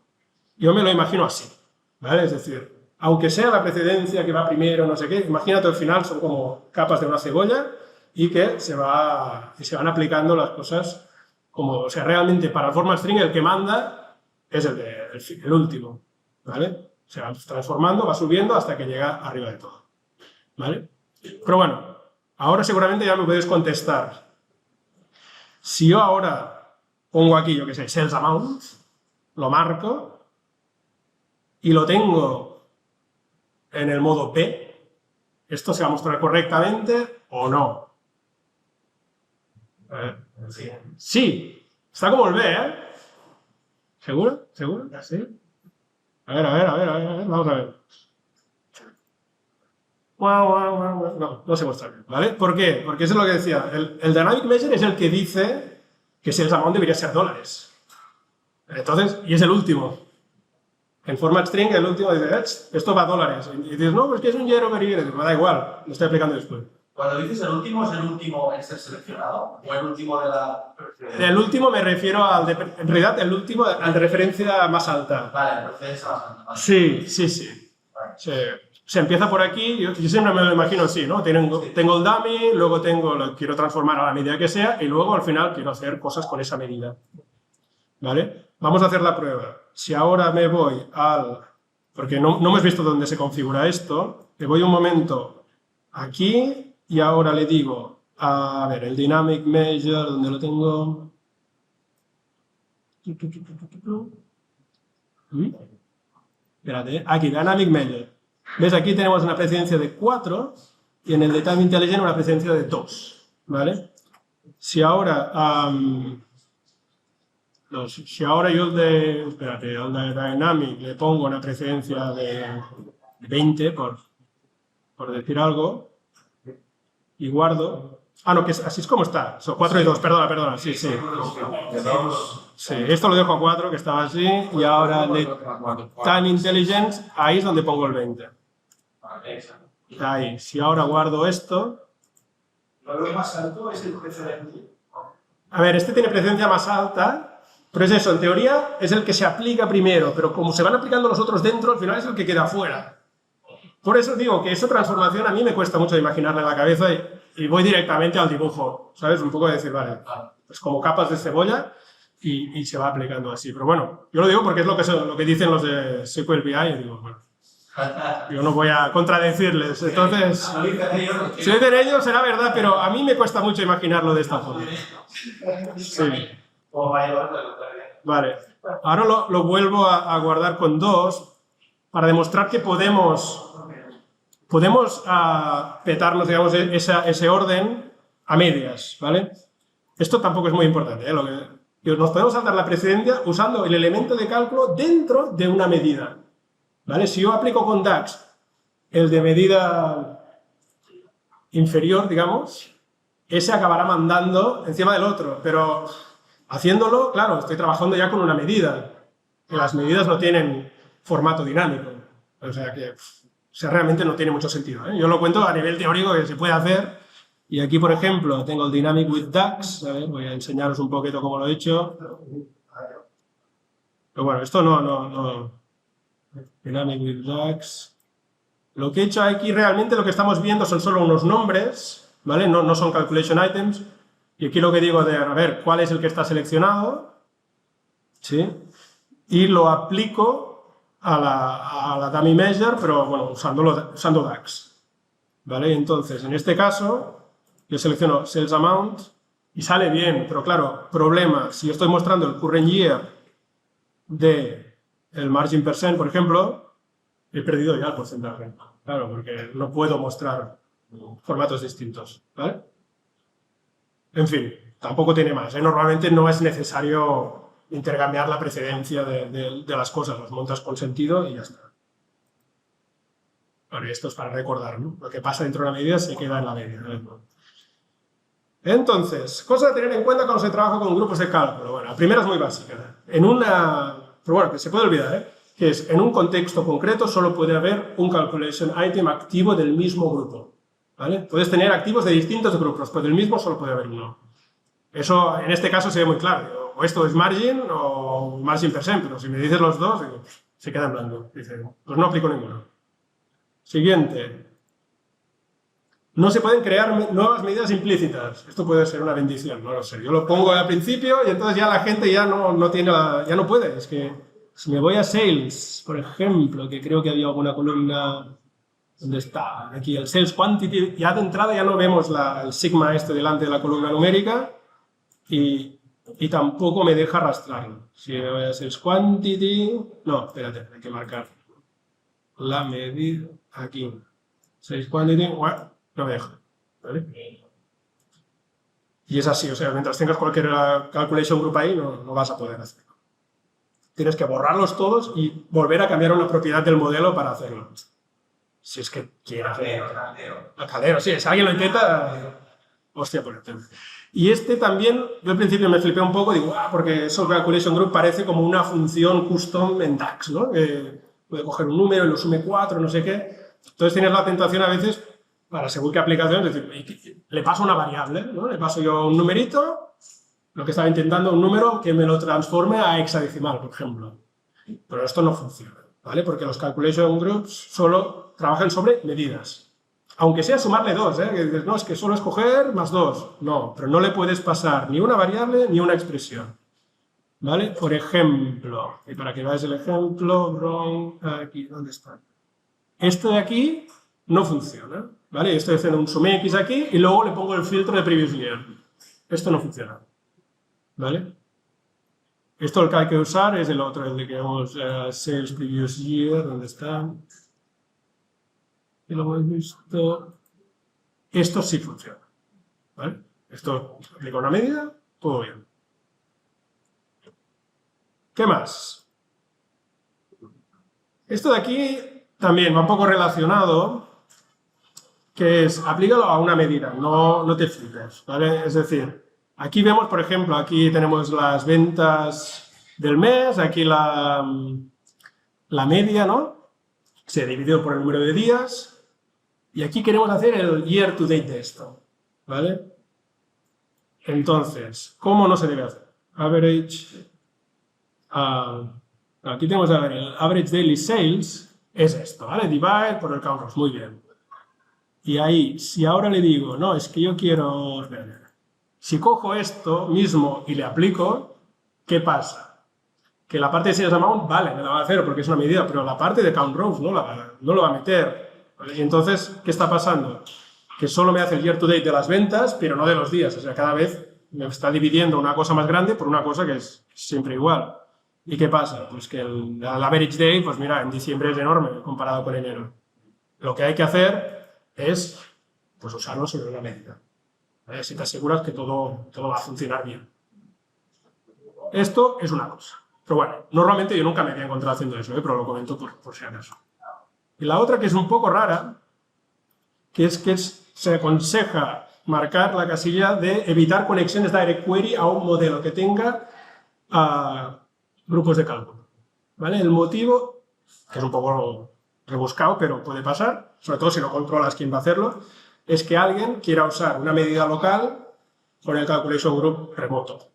Yo me lo imagino así, ¿vale? Es decir, aunque sea la precedencia que va primero, no sé qué, imagínate al final son como capas de una cebolla y que se van aplicando las cosas como, o sea, realmente para el format string el que manda es el último, ¿vale? Se va transformando, va subiendo hasta que llega arriba de todo, ¿vale? Pero bueno, ahora seguramente ya me podéis contestar. Si yo ahora pongo aquí, yo qué sé, sales amount, lo marco y lo tengo en el modo P, ¿esto se va a mostrar correctamente o no? Sí, está como el B, ¿eh? ¿Seguro? ¿Seguro? ¿Sí? A ver, vamos a ver. No se muestra bien, ¿vale? ¿Por qué? Porque eso es lo que decía. El dynamic measure es el que dice que sales amount debería ser dólares. Entonces, y es el último. En format string, el último dice, esto va a dólares. Y dices, no, pues que es un year over year. Me da igual, lo estoy aplicando después. Cuando dices el último, ¿es el último en ser seleccionado? ¿O el último de la...? El último me refiero en realidad, el último al de referencia más alta. Vale, referencia más alta. Vale. Sí. Vale. Se empieza por aquí, yo siempre me lo imagino así, ¿no? Tengo el dummy, luego lo quiero transformar a la medida que sea y luego al final quiero hacer cosas con esa medida, ¿vale? Vamos a hacer la prueba. Si ahora me voy porque no hemos visto dónde se configura esto, me voy un momento aquí y ahora le digo, a ver, el dynamic measure, ¿dónde lo tengo? Espérate, aquí, dynamic measure. ¿Ves? Aquí tenemos una precedencia de 4 y en el de Time Intelligent una precedencia de 2, ¿vale? Si ahora yo el de Dynamic le pongo una precedencia de 20, por decir algo, y guardo... no, que así es como está. Son 4 y 2, perdona, sí. Sí, esto lo dejo a 4, que estaba así, y ahora de Time Intelligence, ahí es donde pongo el 20. Ahí, si ahora guardo esto... ¿Lo veo más alto es el precedente? A ver, este tiene precedencia más alta, pero es eso, en teoría es el que se aplica primero, pero como se van aplicando los otros dentro, al final es el que queda fuera. Por eso digo que esa transformación a mí me cuesta mucho imaginarla en la cabeza y voy directamente al dibujo, ¿sabes? Un poco de decir, vale, pues como capas de cebolla y se va aplicando así. Pero bueno, yo lo digo porque es lo que dicen los de SQL BI y digo, bueno, yo no voy a contradecirles. Entonces, si lo dicen ellos será verdad, pero a mí me cuesta mucho imaginarlo de esta forma. Sí. Vale, ahora lo vuelvo a guardar con 2 para demostrar que podemos petarnos, digamos, ese orden a medias, ¿vale? Esto tampoco es muy importante, ¿eh? Nos podemos saltar la precedencia usando el elemento de cálculo dentro de una medida, ¿vale? Si yo aplico con DAX el de medida inferior, digamos, ese acabará mandando encima del otro, pero haciéndolo, claro, estoy trabajando ya con una medida, y las medidas no tienen formato dinámico, o sea que realmente no tiene mucho sentido, ¿eh? Yo lo cuento a nivel teórico que se puede hacer, y aquí, por ejemplo, tengo el Dynamic with DAX, a ver, voy a enseñaros un poquito cómo lo he hecho, pero bueno, esto no. Dynamic with DAX. Lo que he hecho aquí realmente lo que estamos viendo son solo unos nombres, ¿vale? No son calculation items. Y aquí lo que digo de, a ver, cuál es el que está seleccionado, ¿sí? Y lo aplico a la dummy measure, pero bueno, usando DAX, ¿vale? Entonces, en este caso, yo selecciono sales amount y sale bien, pero claro, problema, si yo estoy mostrando el current year de el margin percent, por ejemplo, he perdido ya el porcentaje. Claro, porque no puedo mostrar formatos distintos, ¿vale? En fin, tampoco tiene más, ¿eh? Normalmente no es necesario intercambiar la precedencia de las cosas, las montas con sentido y ya está. Bueno, y esto es para recordar, ¿no? Lo que pasa dentro de una medida se queda en la medida, ¿no? Entonces, cosas a tener en cuenta cuando se trabaja con grupos de cálculo. Bueno, la primera es muy básica. Pero bueno, que se puede olvidar, ¿eh? Que es, en un contexto concreto solo puede haber un calculation item activo del mismo grupo, ¿vale? Puedes tener activos de distintos grupos, pero del mismo solo puede haber uno. Eso, en este caso, se ve muy claro. O esto es margin o margin percent, pero si me dices los dos, se queda en blanco. Dice, pues no aplico ninguno. Siguiente. No se pueden crear nuevas medidas implícitas. Esto puede ser una bendición, no lo sé. Yo lo pongo al principio y entonces ya la gente ya no puede. Es que si me voy a Sales, por ejemplo, que creo que había alguna columna. ¿Dónde está? Aquí el Sales Quantity. Ya de entrada ya no vemos el sigma este delante de la columna numérica y tampoco me deja arrastrarlo. Si me voy a Sales Quantity. No, espérate, hay que marcar la medida aquí. Sales Quantity. Bueno, no me deja, ¿vale? Y es así, o sea, mientras tengas cualquier calculation group ahí, no vas a poder hacerlo. Tienes que borrarlos todos y volver a cambiar una propiedad del modelo para hacerlo. Si es que quieres hacerlo. Al caldero, sí, si alguien lo intenta, hostia por el tema. Y este también, yo al principio me flipé un poco, digo, porque eso calculation group parece como una función custom en DAX, ¿no? Puede coger un número y lo sume 4, no sé qué. Entonces tienes la tentación a veces, para según qué aplicación, es decir, le paso una variable, ¿no? Le paso yo un numerito, lo que estaba intentando, un número que me lo transforme a hexadecimal, por ejemplo. Pero esto no funciona, ¿vale? Porque los calculation groups solo trabajan sobre medidas. Aunque sea sumarle 2, ¿eh? Que dices, no, es que solo escoger más 2. No, pero no le puedes pasar ni una variable ni una expresión, ¿vale? Por ejemplo, y para que veáis el ejemplo, aquí, ¿dónde está? Esto de aquí no funciona, ¿vale? Estoy haciendo un sum x aquí y luego le pongo el filtro de previous year. Esto no funciona, ¿vale? Esto el que hay que usar es el otro, el de que vamos sales previous year, ¿dónde está? Y lo hemos visto. Esto sí funciona, ¿vale? Esto aplica una medida, todo bien. ¿Qué más? Esto de aquí también va un poco relacionado, que es, aplícalo a una medida, no te flipes, ¿vale? Es decir, aquí vemos, por ejemplo, aquí tenemos las ventas del mes, aquí la media, ¿no? Se dividió por el número de días, y aquí queremos hacer el year to date de esto, ¿vale? Entonces, ¿cómo no se debe hacer? Average, aquí tenemos a ver, el average daily sales es esto, ¿vale? Divide por el count rows, muy bien. Y ahí, si ahora le digo, no, es que yo quiero, si cojo esto mismo y le aplico, ¿qué pasa? Que la parte de sales amount, vale, me la va a hacer porque es una medida, pero la parte de count rows no lo va a meter. ¿Vale? Y entonces, ¿qué está pasando? Que solo me hace el year to date de las ventas, pero no de los días. O sea, cada vez me está dividiendo una cosa más grande por una cosa que es siempre igual. ¿Y qué pasa? Pues que el average day, pues mira, en diciembre es enorme comparado con enero. Lo que hay que hacer es pues usarlo sobre una medida. ¿Vale? Si te aseguras que todo va a funcionar bien. Esto es una cosa. Pero bueno, normalmente yo nunca me había encontrado haciendo eso, pero lo comento por si acaso. Y la otra que es un poco rara, que se aconseja marcar la casilla de evitar conexiones direct query a un modelo que tenga grupos de cálculo. ¿Vale? El motivo, que es un poco rebuscado, pero puede pasar, sobre todo si no controlas quién va a hacerlo, es que alguien quiera usar una medida local con el calculation group remoto.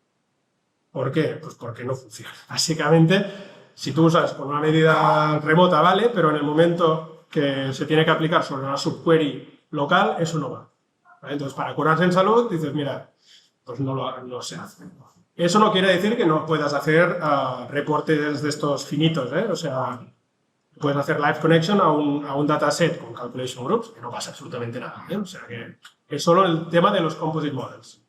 ¿Por qué? Pues porque no funciona. Básicamente, si tú usas con una medida remota, vale, pero en el momento que se tiene que aplicar sobre una subquery local, eso no va. ¿Vale? Entonces, para curarse en salud, dices, mira, pues no se hace. Eso no quiere decir que no puedas hacer reportes de estos finitos, ¿eh? O sea, puedes hacer live connection a un dataset con calculation groups, que no pasa absolutamente nada, ¿eh? O sea, que es solo el tema de los composite models.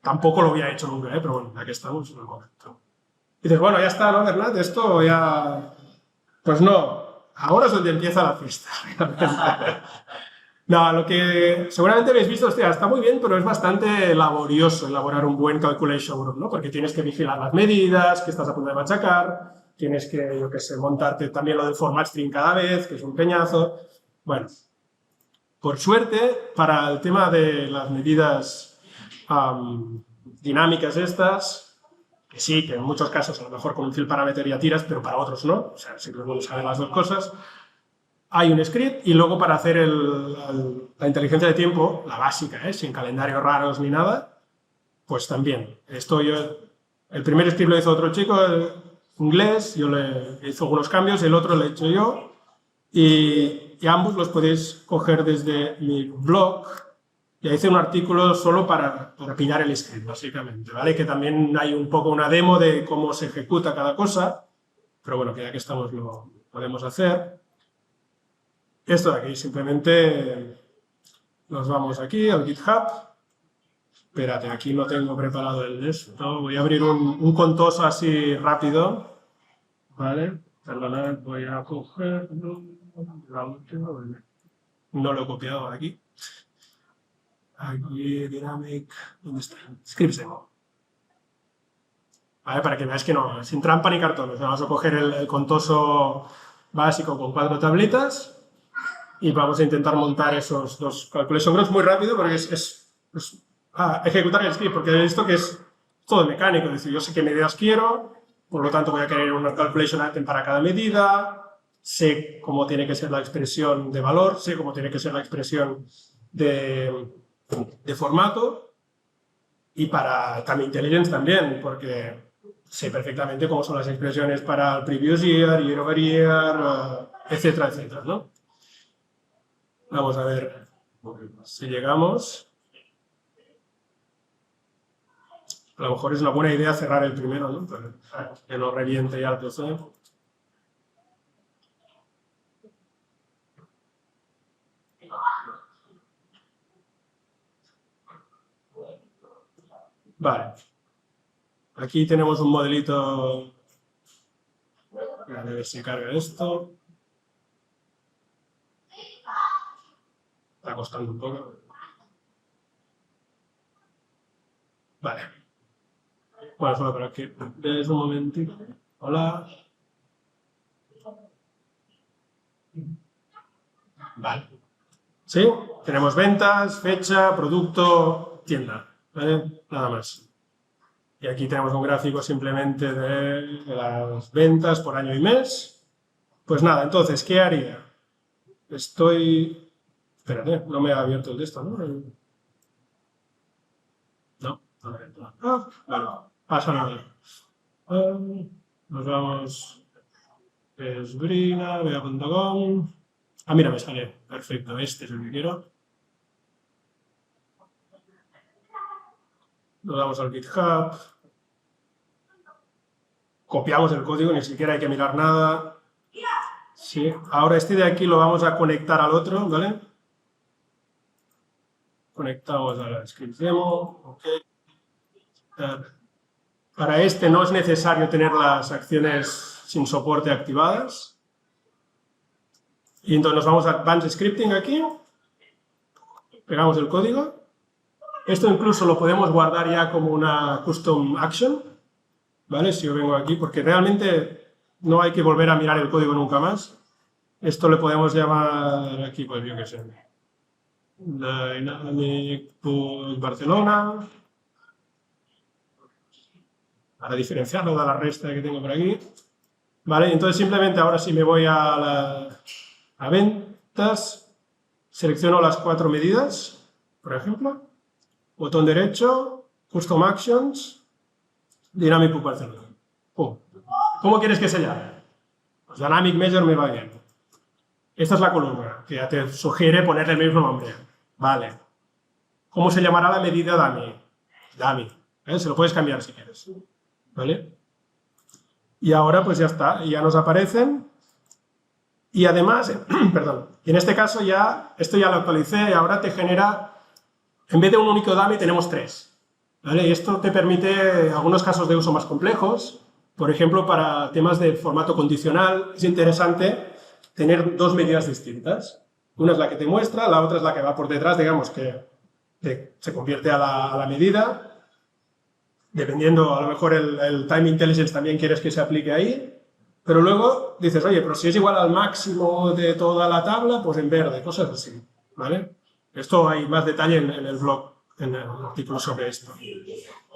Tampoco lo había hecho nunca, pero bueno, aquí estamos, lo comento. Y dices, bueno, ya está, ¿no, Bernat? Esto ya... Pues no, ahora es donde empieza la fiesta. No, lo que seguramente habéis visto, hostia, está muy bien, pero es bastante laborioso elaborar un buen calculation group, ¿no? Porque tienes que vigilar las medidas, que estás a punto de machacar, tienes que, yo qué sé, montarte también lo del format string cada vez, que es un peñazo. Bueno, por suerte, para el tema de las medidas dinámicas estas, que sí, que en muchos casos a lo mejor con un field parameter ya tiras, pero para otros no, o sea, siempre uno sabe las dos cosas. Hay un script y luego para hacer la inteligencia de tiempo, la básica, sin calendarios raros ni nada, pues también. El primer script lo hizo otro chico, inglés, yo le hice algunos cambios, el otro lo he hecho yo, y ambos los podéis coger desde mi blog. Y hice un artículo solo para pillar el script, básicamente, ¿vale? Que también hay un poco una demo de cómo se ejecuta cada cosa, pero bueno, que ya que estamos lo podemos hacer. Esto de aquí, simplemente nos vamos aquí al GitHub. Espérate, aquí no tengo preparado el esto. Voy a abrir un contoso así rápido, ¿vale? Perdonad, voy a cogerlo. No lo he copiado de aquí. Aquí, Dynamic, ¿dónde está? Scripts demo. ¿Vale? Para que veáis que no, sin trampa ni cartones. Vamos a coger el contoso básico con 4 tablitas y vamos a intentar montar esos dos calculation groups muy rápido porque es ejecutar el script, porque he visto que es todo mecánico. Es decir, yo sé qué medidas quiero, por lo tanto voy a querer una calculation item para cada medida, sé cómo tiene que ser la expresión de valor, sé cómo tiene que ser la expresión de formato, y para time intelligence también, porque sé perfectamente cómo son las expresiones para el previous year, year over year, etcétera, etcétera, ¿no? Vamos a ver si llegamos. A lo mejor es una buena idea cerrar el primero, ¿no? Para que no reviente ya el PC. Vale. Aquí tenemos un modelito. A ver si carga esto. Está costando un poco. Vale. Bueno, solo para que veáis un momentito. Hola. Vale. ¿Sí? Tenemos ventas, fecha, producto, tienda. ¿Vale? Nada más. Y aquí tenemos un gráfico simplemente de las ventas por año y mes. Pues nada, entonces, ¿qué haría? Espérate, no me ha abierto el de esto, ¿no? Bueno, pasa nada. Nos vamos a Esbrina, vea.com. Mira, me sale. Perfecto, este es el que quiero. Nos vamos al GitHub. Copiamos el código, ni siquiera hay que mirar nada. Sí. Ahora este de aquí lo vamos a conectar al otro, ¿vale? Conectamos a la script demo. Ok. Para este no es necesario tener las acciones sin soporte activadas. Y entonces nos vamos a Advanced Scripting aquí. Pegamos el código. Esto incluso lo podemos guardar ya como una Custom Action. ¿Vale? Si yo vengo aquí, porque realmente no hay que volver a mirar el código nunca más. Esto le podemos llamar aquí, pues yo qué sé. Dynamic.Barcelona. Para diferenciarlo de la resta que tengo por aquí. Vale, entonces simplemente ahora sí me voy a ventas, selecciono las 4 medidas, por ejemplo, botón derecho, Custom Actions, Dynamic Barcelona. ¿Cómo quieres que se llame? Pues Dynamic Measure me va bien. Esta es la columna, que ya te sugiere ponerle el mismo nombre. Vale. ¿Cómo se llamará la medida dummy? Dummy. Se lo puedes cambiar si quieres. ¿Vale? Y ahora pues ya está, ya nos aparecen. Y además, perdón, en este caso ya, esto ya lo actualicé y ahora te genera, en vez de un único dummy tenemos 3. ¿Vale? Y esto te permite algunos casos de uso más complejos. Por ejemplo, para temas de formato condicional es interesante tener 2 medidas distintas. Una es la que te muestra, la otra es la que va por detrás, digamos que se convierte a la medida. Dependiendo, a lo mejor el Time Intelligence también quieres que se aplique ahí. Pero luego dices, oye, pero si es igual al máximo de toda la tabla, pues en verde, cosas así. ¿Vale? Esto hay más detalle en el blog, en el artículo sobre esto.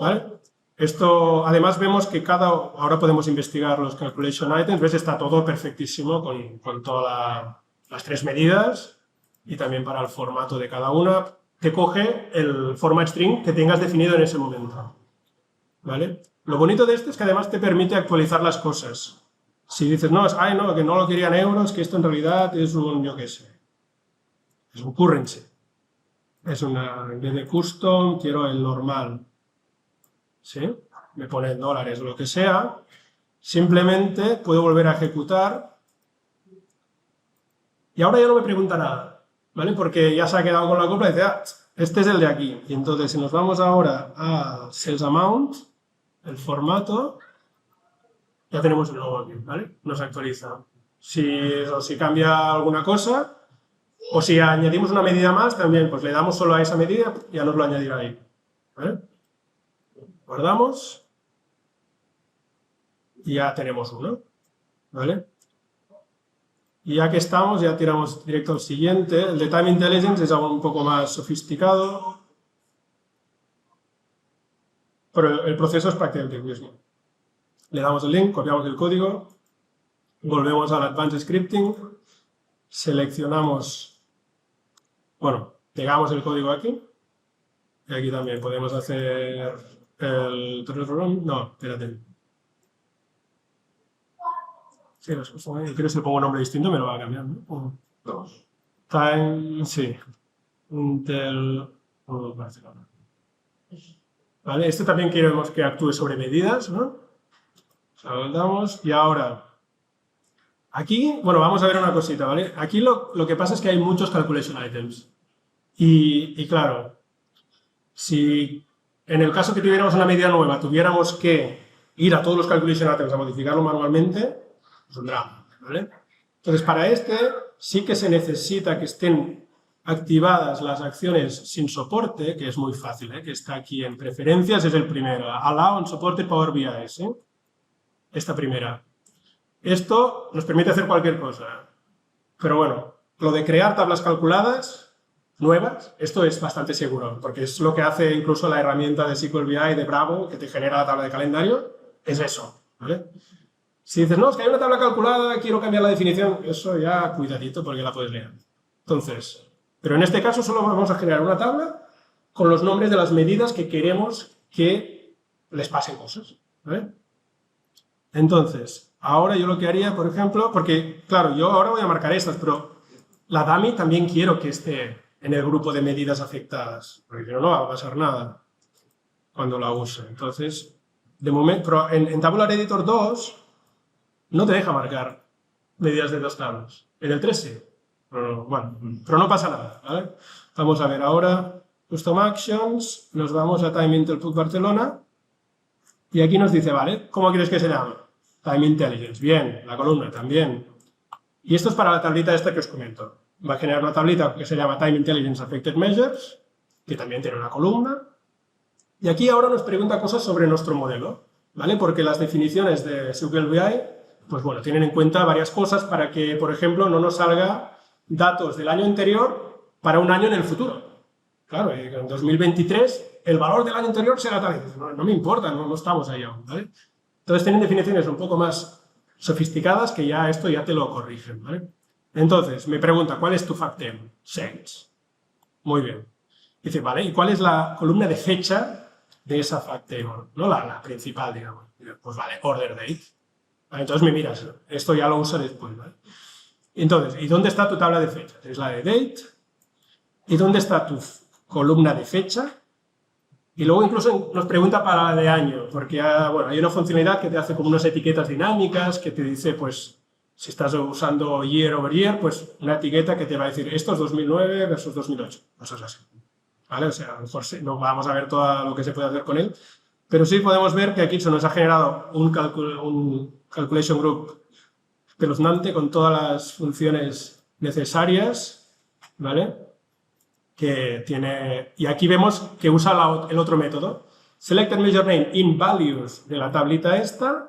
¿Vale? Esto, además vemos que ahora podemos investigar los calculation items, ves, está todo perfectísimo con todas las 3 medidas y también para el formato de cada una. Te coge el format string que tengas definido en ese momento. ¿Vale? Lo bonito de esto es que además te permite actualizar las cosas. Si dices, no, no, que no lo quería en euros, que esto en realidad es un, yo qué sé, es un currency. Es una, en vez de custom, quiero el normal. ¿Sí? Me pone en dólares o lo que sea. Simplemente puedo volver a ejecutar. Y ahora ya no me pregunta nada, ¿vale? Porque ya se ha quedado con la copla y dice, este es el de aquí. Y entonces, si nos vamos ahora a Sales Amount, el formato, ya tenemos el nuevo aquí, ¿vale? Nos actualiza. Si cambia alguna cosa, o si añadimos una medida más, también pues le damos solo a esa medida, ya nos lo añadirá ahí. ¿Vale? Guardamos. Y ya tenemos uno. ¿Vale? Y ya que estamos, ya tiramos directo al siguiente. El de Time Intelligence es algo un poco más sofisticado. Pero el proceso es prácticamente el mismo. Le damos el link, copiamos el código, volvemos al Advanced Scripting, seleccionamos, bueno, pegamos el código aquí, y aquí también podemos hacer el... No, espérate. Sí, quiero si le pongo un nombre distinto, me lo va a cambiar, ¿no? Time, sí. Intel Barcelona. ¿Vale? Este también queremos que actúe sobre medidas, ¿no? Saltamos y ahora, aquí, bueno, vamos a ver una cosita, ¿vale? Aquí lo que pasa es que hay muchos calculation items. Y claro, si en el caso que tuviéramos una medida nueva, tuviéramos que ir a todos los calculation items a modificarlo manualmente, es un drama, ¿vale? Entonces, para este sí que se necesita que estén activadas las acciones sin soporte, que es muy fácil, que está aquí en preferencias, es el primero, Allow Unsupported Power BI, ¿sí? Esta primera. Esto nos permite hacer cualquier cosa. Pero bueno, lo de crear tablas calculadas nuevas, esto es bastante seguro, porque es lo que hace incluso la herramienta de SQL BI de Bravo, que te genera la tabla de calendario, es eso, ¿vale? Si dices, no, es que hay una tabla calculada, quiero cambiar la definición, eso ya cuidadito porque la puedes leer. Entonces, pero en este caso solo vamos a generar una tabla con los nombres de las medidas que queremos que les pasen cosas, ¿vale? Entonces, ahora yo lo que haría, por ejemplo, porque, claro, yo ahora voy a marcar estas, pero la dummy también quiero que esté en el grupo de medidas afectadas, porque si no, no va a pasar nada cuando la use. Entonces, de momento, pero en Tabular Editor 2 no te deja marcar medidas de dos tablas. En el 3 sí. Pero, bueno, pero no pasa nada, ¿vale? Vamos a ver ahora Custom Actions, nos vamos a Time Intel Puc Barcelona y aquí nos dice, vale, ¿cómo quieres que se llame? Time Intelligence, bien, la columna también. Y esto es para la tablita esta que os comento. Va a generar una tablita que se llama Time Intelligence Affected Measures, que también tiene una columna. Y aquí ahora nos pregunta cosas sobre nuestro modelo, ¿vale? Porque las definiciones de SQL BI, pues bueno, tienen en cuenta varias cosas para que, por ejemplo, no nos salga datos del año anterior para un año en el futuro. Claro, en 2023 el valor del año anterior será tal. No me importa, no estamos ahí aún, ¿vale? Entonces tienen definiciones un poco más sofisticadas que ya esto ya te lo corrigen, ¿vale? Entonces, me pregunta, ¿cuál es tu fact table? Sales. Muy bien. Dice, vale, ¿y cuál es la columna de fecha de esa fact table? No la principal, digamos. Pues vale, order date. Vale, entonces me miras, esto ya lo uso después, ¿vale? Entonces, ¿y dónde está tu tabla de fechas? Es la de date. ¿Y dónde está tu columna de fecha? Y luego incluso nos pregunta para la de año, porque bueno, hay una funcionalidad que te hace como unas etiquetas dinámicas que te dice, pues, si estás usando year over year, pues una etiqueta que te va a decir esto es 2009 versus 2008, cosas así. ¿Vale? O sea, a lo mejor sí, no vamos a ver todo lo que se puede hacer con él, pero sí podemos ver que aquí se nos ha generado un calculation group espeluznante con todas las funciones necesarias, ¿vale? Que tiene, y aquí vemos que usa el otro método, selected measure name in values de la tablita esta,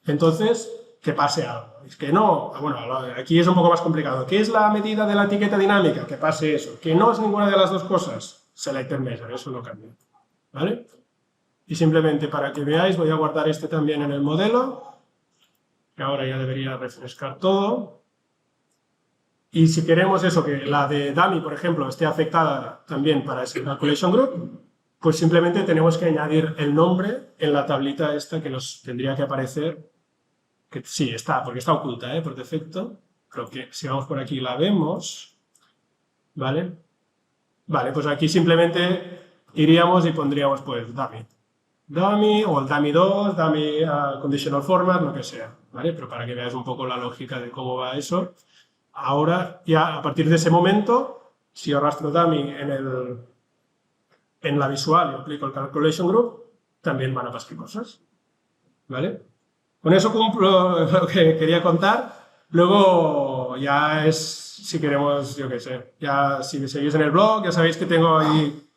entonces que pase algo. Es que no, bueno, aquí es un poco más complicado. ¿Qué es la medida de la etiqueta dinámica? Que pase eso. Que no es ninguna de las dos cosas, selected measure, eso no cambia, ¿vale? Y simplemente para que veáis voy a guardar este también en el modelo, que ahora ya debería refrescar todo. Y si queremos eso, que la de dummy, por ejemplo, esté afectada también para ese calculation group, pues simplemente tenemos que añadir el nombre en la tablita esta que nos tendría que aparecer, que sí, está, porque está oculta, por defecto, pero que si vamos por aquí la vemos, ¿vale? Vale, pues aquí simplemente iríamos y pondríamos pues dummy. Dummy o el dummy 2, dummy conditional format, lo que sea, ¿vale? Pero para que veáis un poco la lógica de cómo va eso. Ahora, ya a partir de ese momento, si yo arrastro dummy en la visual y aplico el calculation group, también van a pasar cosas, ¿vale? Con eso cumplo lo que quería contar. Luego ya es, si queremos, yo qué sé, ya si me seguís en el blog, ya sabéis que tengo ahí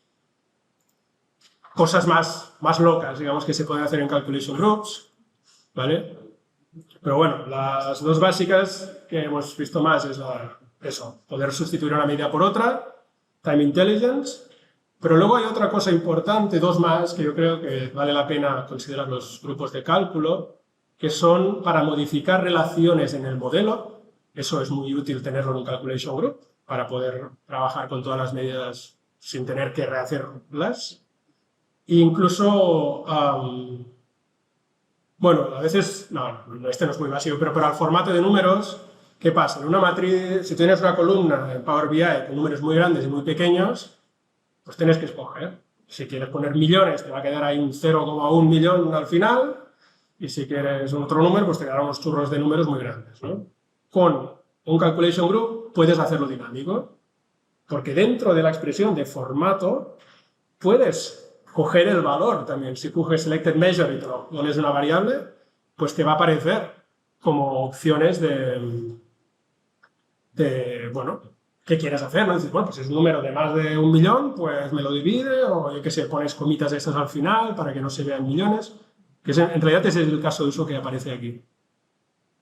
cosas más locas, digamos, que se pueden hacer en calculation groups, ¿vale? Pero bueno, las dos básicas que hemos visto más es eso, poder sustituir una medida por otra, time intelligence, pero luego hay otra cosa importante, dos más, que yo creo que vale la pena considerar los grupos de cálculo, que son para modificar relaciones en el modelo. Eso es muy útil tenerlo en un calculation group, para poder trabajar con todas las medidas sin tener que rehacerlas. E incluso... bueno, a veces, no, este no es muy básico, pero para el formato de números, ¿qué pasa? En una matriz, si tienes una columna en Power BI con números muy grandes y muy pequeños, pues tienes que escoger. Si quieres poner millones, te va a quedar ahí un 0,1 millón al final, y si quieres otro número, pues te quedarán unos churros de números muy grandes, ¿no? Con un calculation group puedes hacerlo dinámico, porque dentro de la expresión de formato puedes coger el valor también. Si coges selected measure y te lo pones una variable, pues te va a aparecer como opciones bueno, ¿qué quieres hacer? ¿No? Dices, bueno, pues es un número de más de 1 millón, pues me lo divide, o yo qué sé, pones comitas de estas al final para que no se vean millones. Que en realidad ese es el caso de uso que aparece aquí.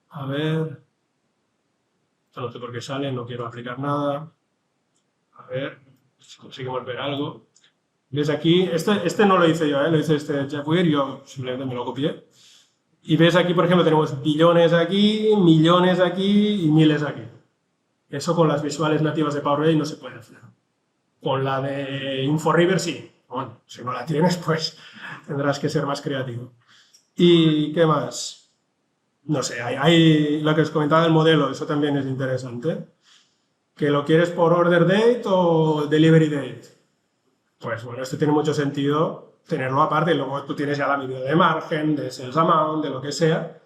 A ver... No sé por qué sale, no quiero aplicar nada. A ver si conseguimos ver algo. ¿Ves aquí? Este no lo hice yo, lo hice Jeff Weir, yo simplemente me lo copié. Y ves aquí, por ejemplo, tenemos billones aquí, millones aquí y miles aquí. Eso con las visuales nativas de Power BI no se puede hacer. Con la de InfoRiver sí, Bueno, si no la tienes, pues tendrás que ser más creativo. ¿Y qué más? No sé, hay lo que os comentaba del modelo, eso también es interesante. ¿Que lo quieres por order date o delivery date? Pues bueno, esto tiene mucho sentido tenerlo aparte y luego tú tienes ya la medida de margen, de sales amount, de lo que sea,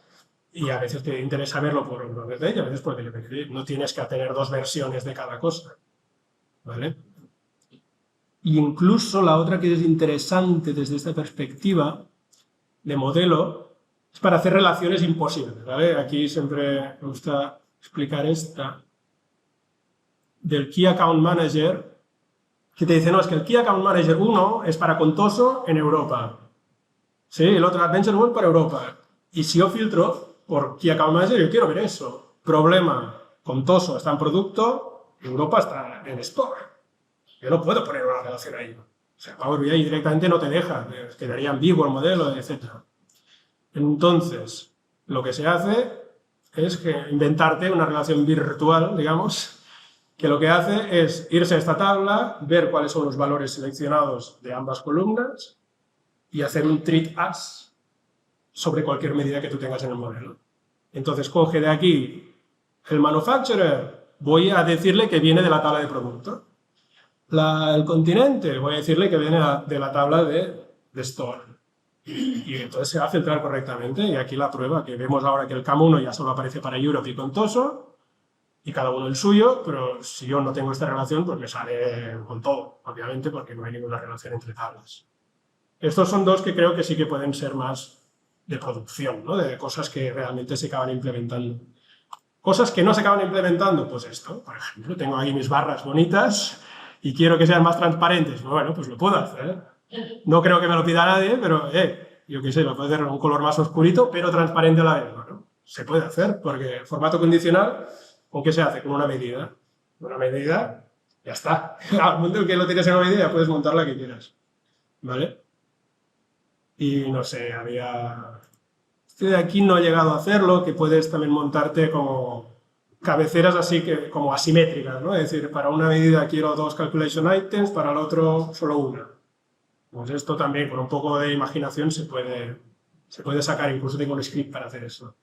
y a veces te interesa verlo por order date y a veces por delivery date. No tienes que tener dos versiones de cada cosa, ¿vale? Incluso la otra que es interesante desde esta perspectiva de modelo es para hacer relaciones imposibles, ¿vale? Aquí siempre me gusta explicar esta del Key Account Manager, que te dice, no, es que el Key Account Manager 1 es para Contoso en Europa. Sí, el otro Adventure World para Europa. Y si yo filtro por Key Account Manager, yo quiero ver eso. Problema, Contoso está en producto, Europa está en Store. Yo no puedo poner una relación ahí. O sea, Power BI directamente no te deja, quedaría ambiguo el modelo, etc. Entonces, lo que se hace es que inventarte una relación virtual, digamos, que lo que hace es irse a esta tabla, ver cuáles son los valores seleccionados de ambas columnas y hacer un treat as sobre cualquier medida que tú tengas en el modelo. Entonces, coge de aquí el manufacturer, voy a decirle que viene de la tabla de producto. El continente, voy a decirle que viene de la tabla de store. Y entonces se va a filtrar correctamente. Y aquí la prueba, que vemos ahora que el CAM1 ya solo aparece para Europe y Contoso, y cada uno el suyo, pero si yo no tengo esta relación, pues me sale con todo, obviamente, porque no hay ninguna relación entre tablas. Estos son dos que creo que sí que pueden ser más de producción, ¿no? De cosas que realmente se acaban implementando. Cosas que no se acaban implementando, pues esto, por ejemplo, tengo ahí mis barras bonitas y quiero que sean más transparentes. Bueno, pues lo puedo hacer. No creo que me lo pida nadie, pero yo qué sé, lo puedo hacer en un color más oscurito, pero transparente a la vez. Bueno, se puede hacer, porque el formato condicional, ¿con qué se hace? Con una medida. Una medida, ya está. Al momento en que lo tienes en una medida, ya puedes montar la que quieras. ¿Vale? Y no sé, había... Este de aquí no he llegado a hacerlo, que puedes también montarte como cabeceras así que como asimétricas, ¿no? Es decir, para una medida quiero dos calculation items, para el otro solo una. Pues esto también, con un poco de imaginación, se puede sacar. Incluso tengo un script para hacer eso.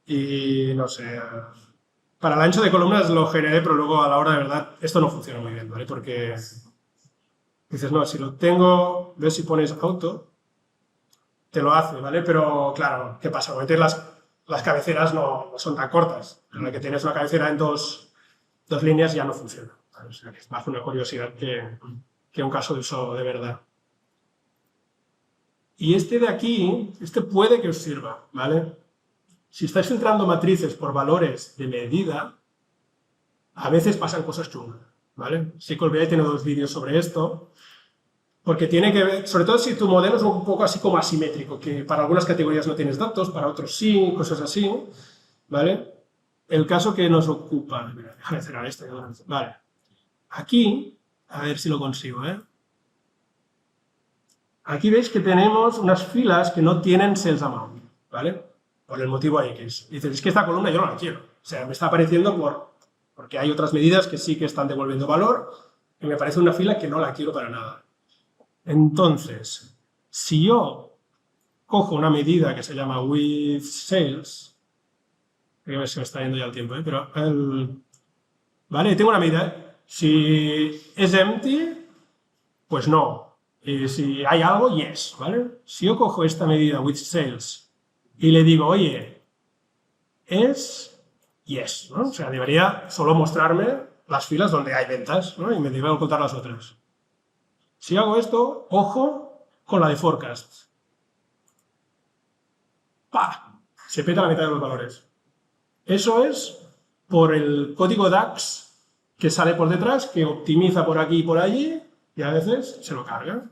Y no sé, para el ancho de columnas lo generé, pero luego a la hora de verdad esto no funciona muy bien, ¿vale? Porque dices, no, si lo tengo, ves si pones auto, te lo hace, ¿vale? Pero claro, ¿qué pasa? Obviamente las cabeceras no son tan cortas. En la que tienes una cabecera en dos líneas ya no funciona. ¿Vale? O sea, que es más una curiosidad que un caso de uso de verdad. Y este de aquí, este puede que os sirva, ¿vale? Si estáis filtrando matrices por valores de medida, a veces pasan cosas chungas, ¿vale? SQL BI tiene 2 vídeos sobre esto, porque tiene que ver, sobre todo si tu modelo es un poco así como asimétrico, que para algunas categorías no tienes datos, para otros sí, cosas así, ¿vale? El caso que nos ocupa, mira, déjame cerrar esto, vale. Aquí, a ver si lo consigo, ¿eh? Aquí veis que tenemos unas filas que no tienen sales amount, ¿vale? Por el motivo X. Dices, es que esta columna yo no la quiero. O sea, me está apareciendo porque hay otras medidas que sí que están devolviendo valor y me parece una fila que no la quiero para nada. Entonces, si yo cojo una medida que se llama with sales, creo que se me está yendo ya el tiempo, pero vale, tengo una medida. Si es empty, pues no. Y si hay algo, yes, ¿vale? Si yo cojo esta medida with sales y le digo, oye, es yes, ¿no? O sea, debería solo mostrarme las filas donde hay ventas, ¿no? Y me debería ocultar las otras. Si hago esto, ojo con la de forecast. ¡Pah! Se peta la mitad de los valores. Eso es por el código DAX que sale por detrás, que optimiza por aquí y por allí, y a veces se lo carga.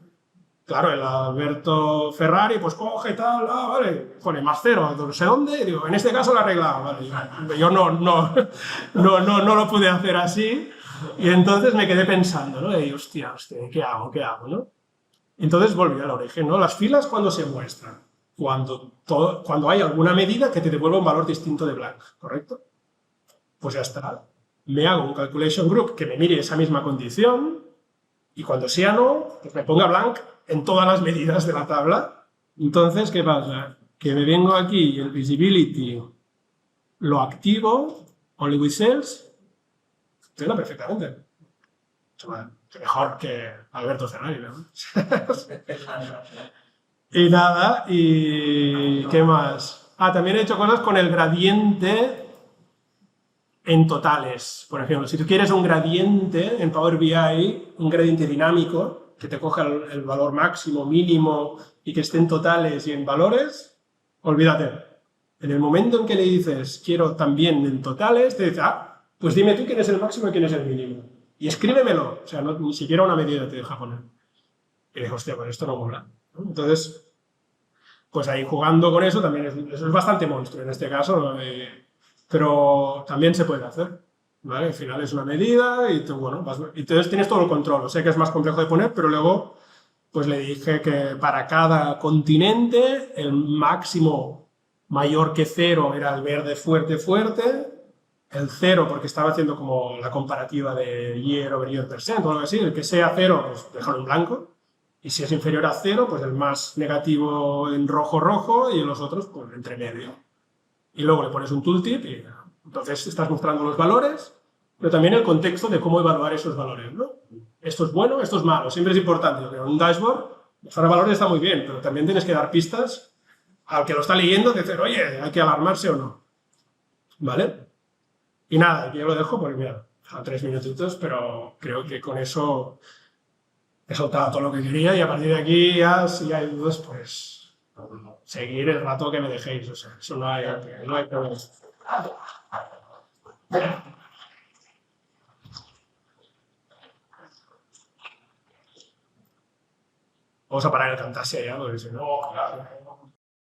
Claro, el Alberto Ferrari, pues coge tal, vale, pone más cero, no sé dónde, y digo, en este caso lo he arreglado, vale. Yo no lo pude hacer así, y entonces me quedé pensando, ¿no? Y hostia, ¿qué hago, no? Entonces volví al origen, ¿no? Las filas, ¿cuándo se muestran? Cuando hay alguna medida que te devuelva un valor distinto de blank, ¿correcto? Pues ya está. Me hago un calculation group que me mire esa misma condición y cuando sea no, pues me ponga blank en todas las medidas de la tabla. Entonces, ¿qué pasa? Que me vengo aquí y el visibility lo activo, only with cells, funciona perfectamente. Mejor que Alberto Ferrari, ¿no? Y nada, y ¿qué más? Ah, también he hecho cosas con el gradiente en totales. Por ejemplo, si tú quieres un gradiente en Power BI, un gradiente dinámico, que te coja el valor máximo, mínimo y que esté en totales y en valores, olvídate. En el momento en que le dices quiero también en totales, te dice, ah, pues dime tú quién es el máximo y quién es el mínimo. Y escríbemelo. O sea, ni siquiera una medida te deja poner. Y dije, hostia, pues esto no mola, ¿no? Entonces, pues ahí jugando con eso también eso es bastante monstruo en este caso, ¿no? Pero también se puede hacer, ¿vale? Al final es una medida y tú, bueno, y entonces tienes todo el control. Sé que es más complejo de poner, pero luego pues le dije que para cada continente el máximo mayor que 0 era el verde fuerte fuerte, el 0 porque estaba haciendo como la comparativa de year over year percent o algo así, el que sea 0 pues déjalo en blanco. Y si es inferior a 0, pues el más negativo en rojo, rojo, y los otros, pues entre medio. Y luego le pones un tooltip y entonces estás mostrando los valores, pero también el contexto de cómo evaluar esos valores, ¿no? Esto es bueno, esto es malo. Siempre es importante. En un dashboard, mostrar valores está muy bien, pero también tienes que dar pistas al que lo está leyendo, de decir, oye, hay que alarmarse o no. ¿Vale? Y nada, aquí yo lo dejo porque, mira, a 3 minutitos, pero creo que con eso he soltado todo lo que quería y a partir de aquí ya, si hay dudas, pues seguir el rato que me dejéis. O sea, eso no hay problema. Vamos a parar el Camtasia ya, porque si no...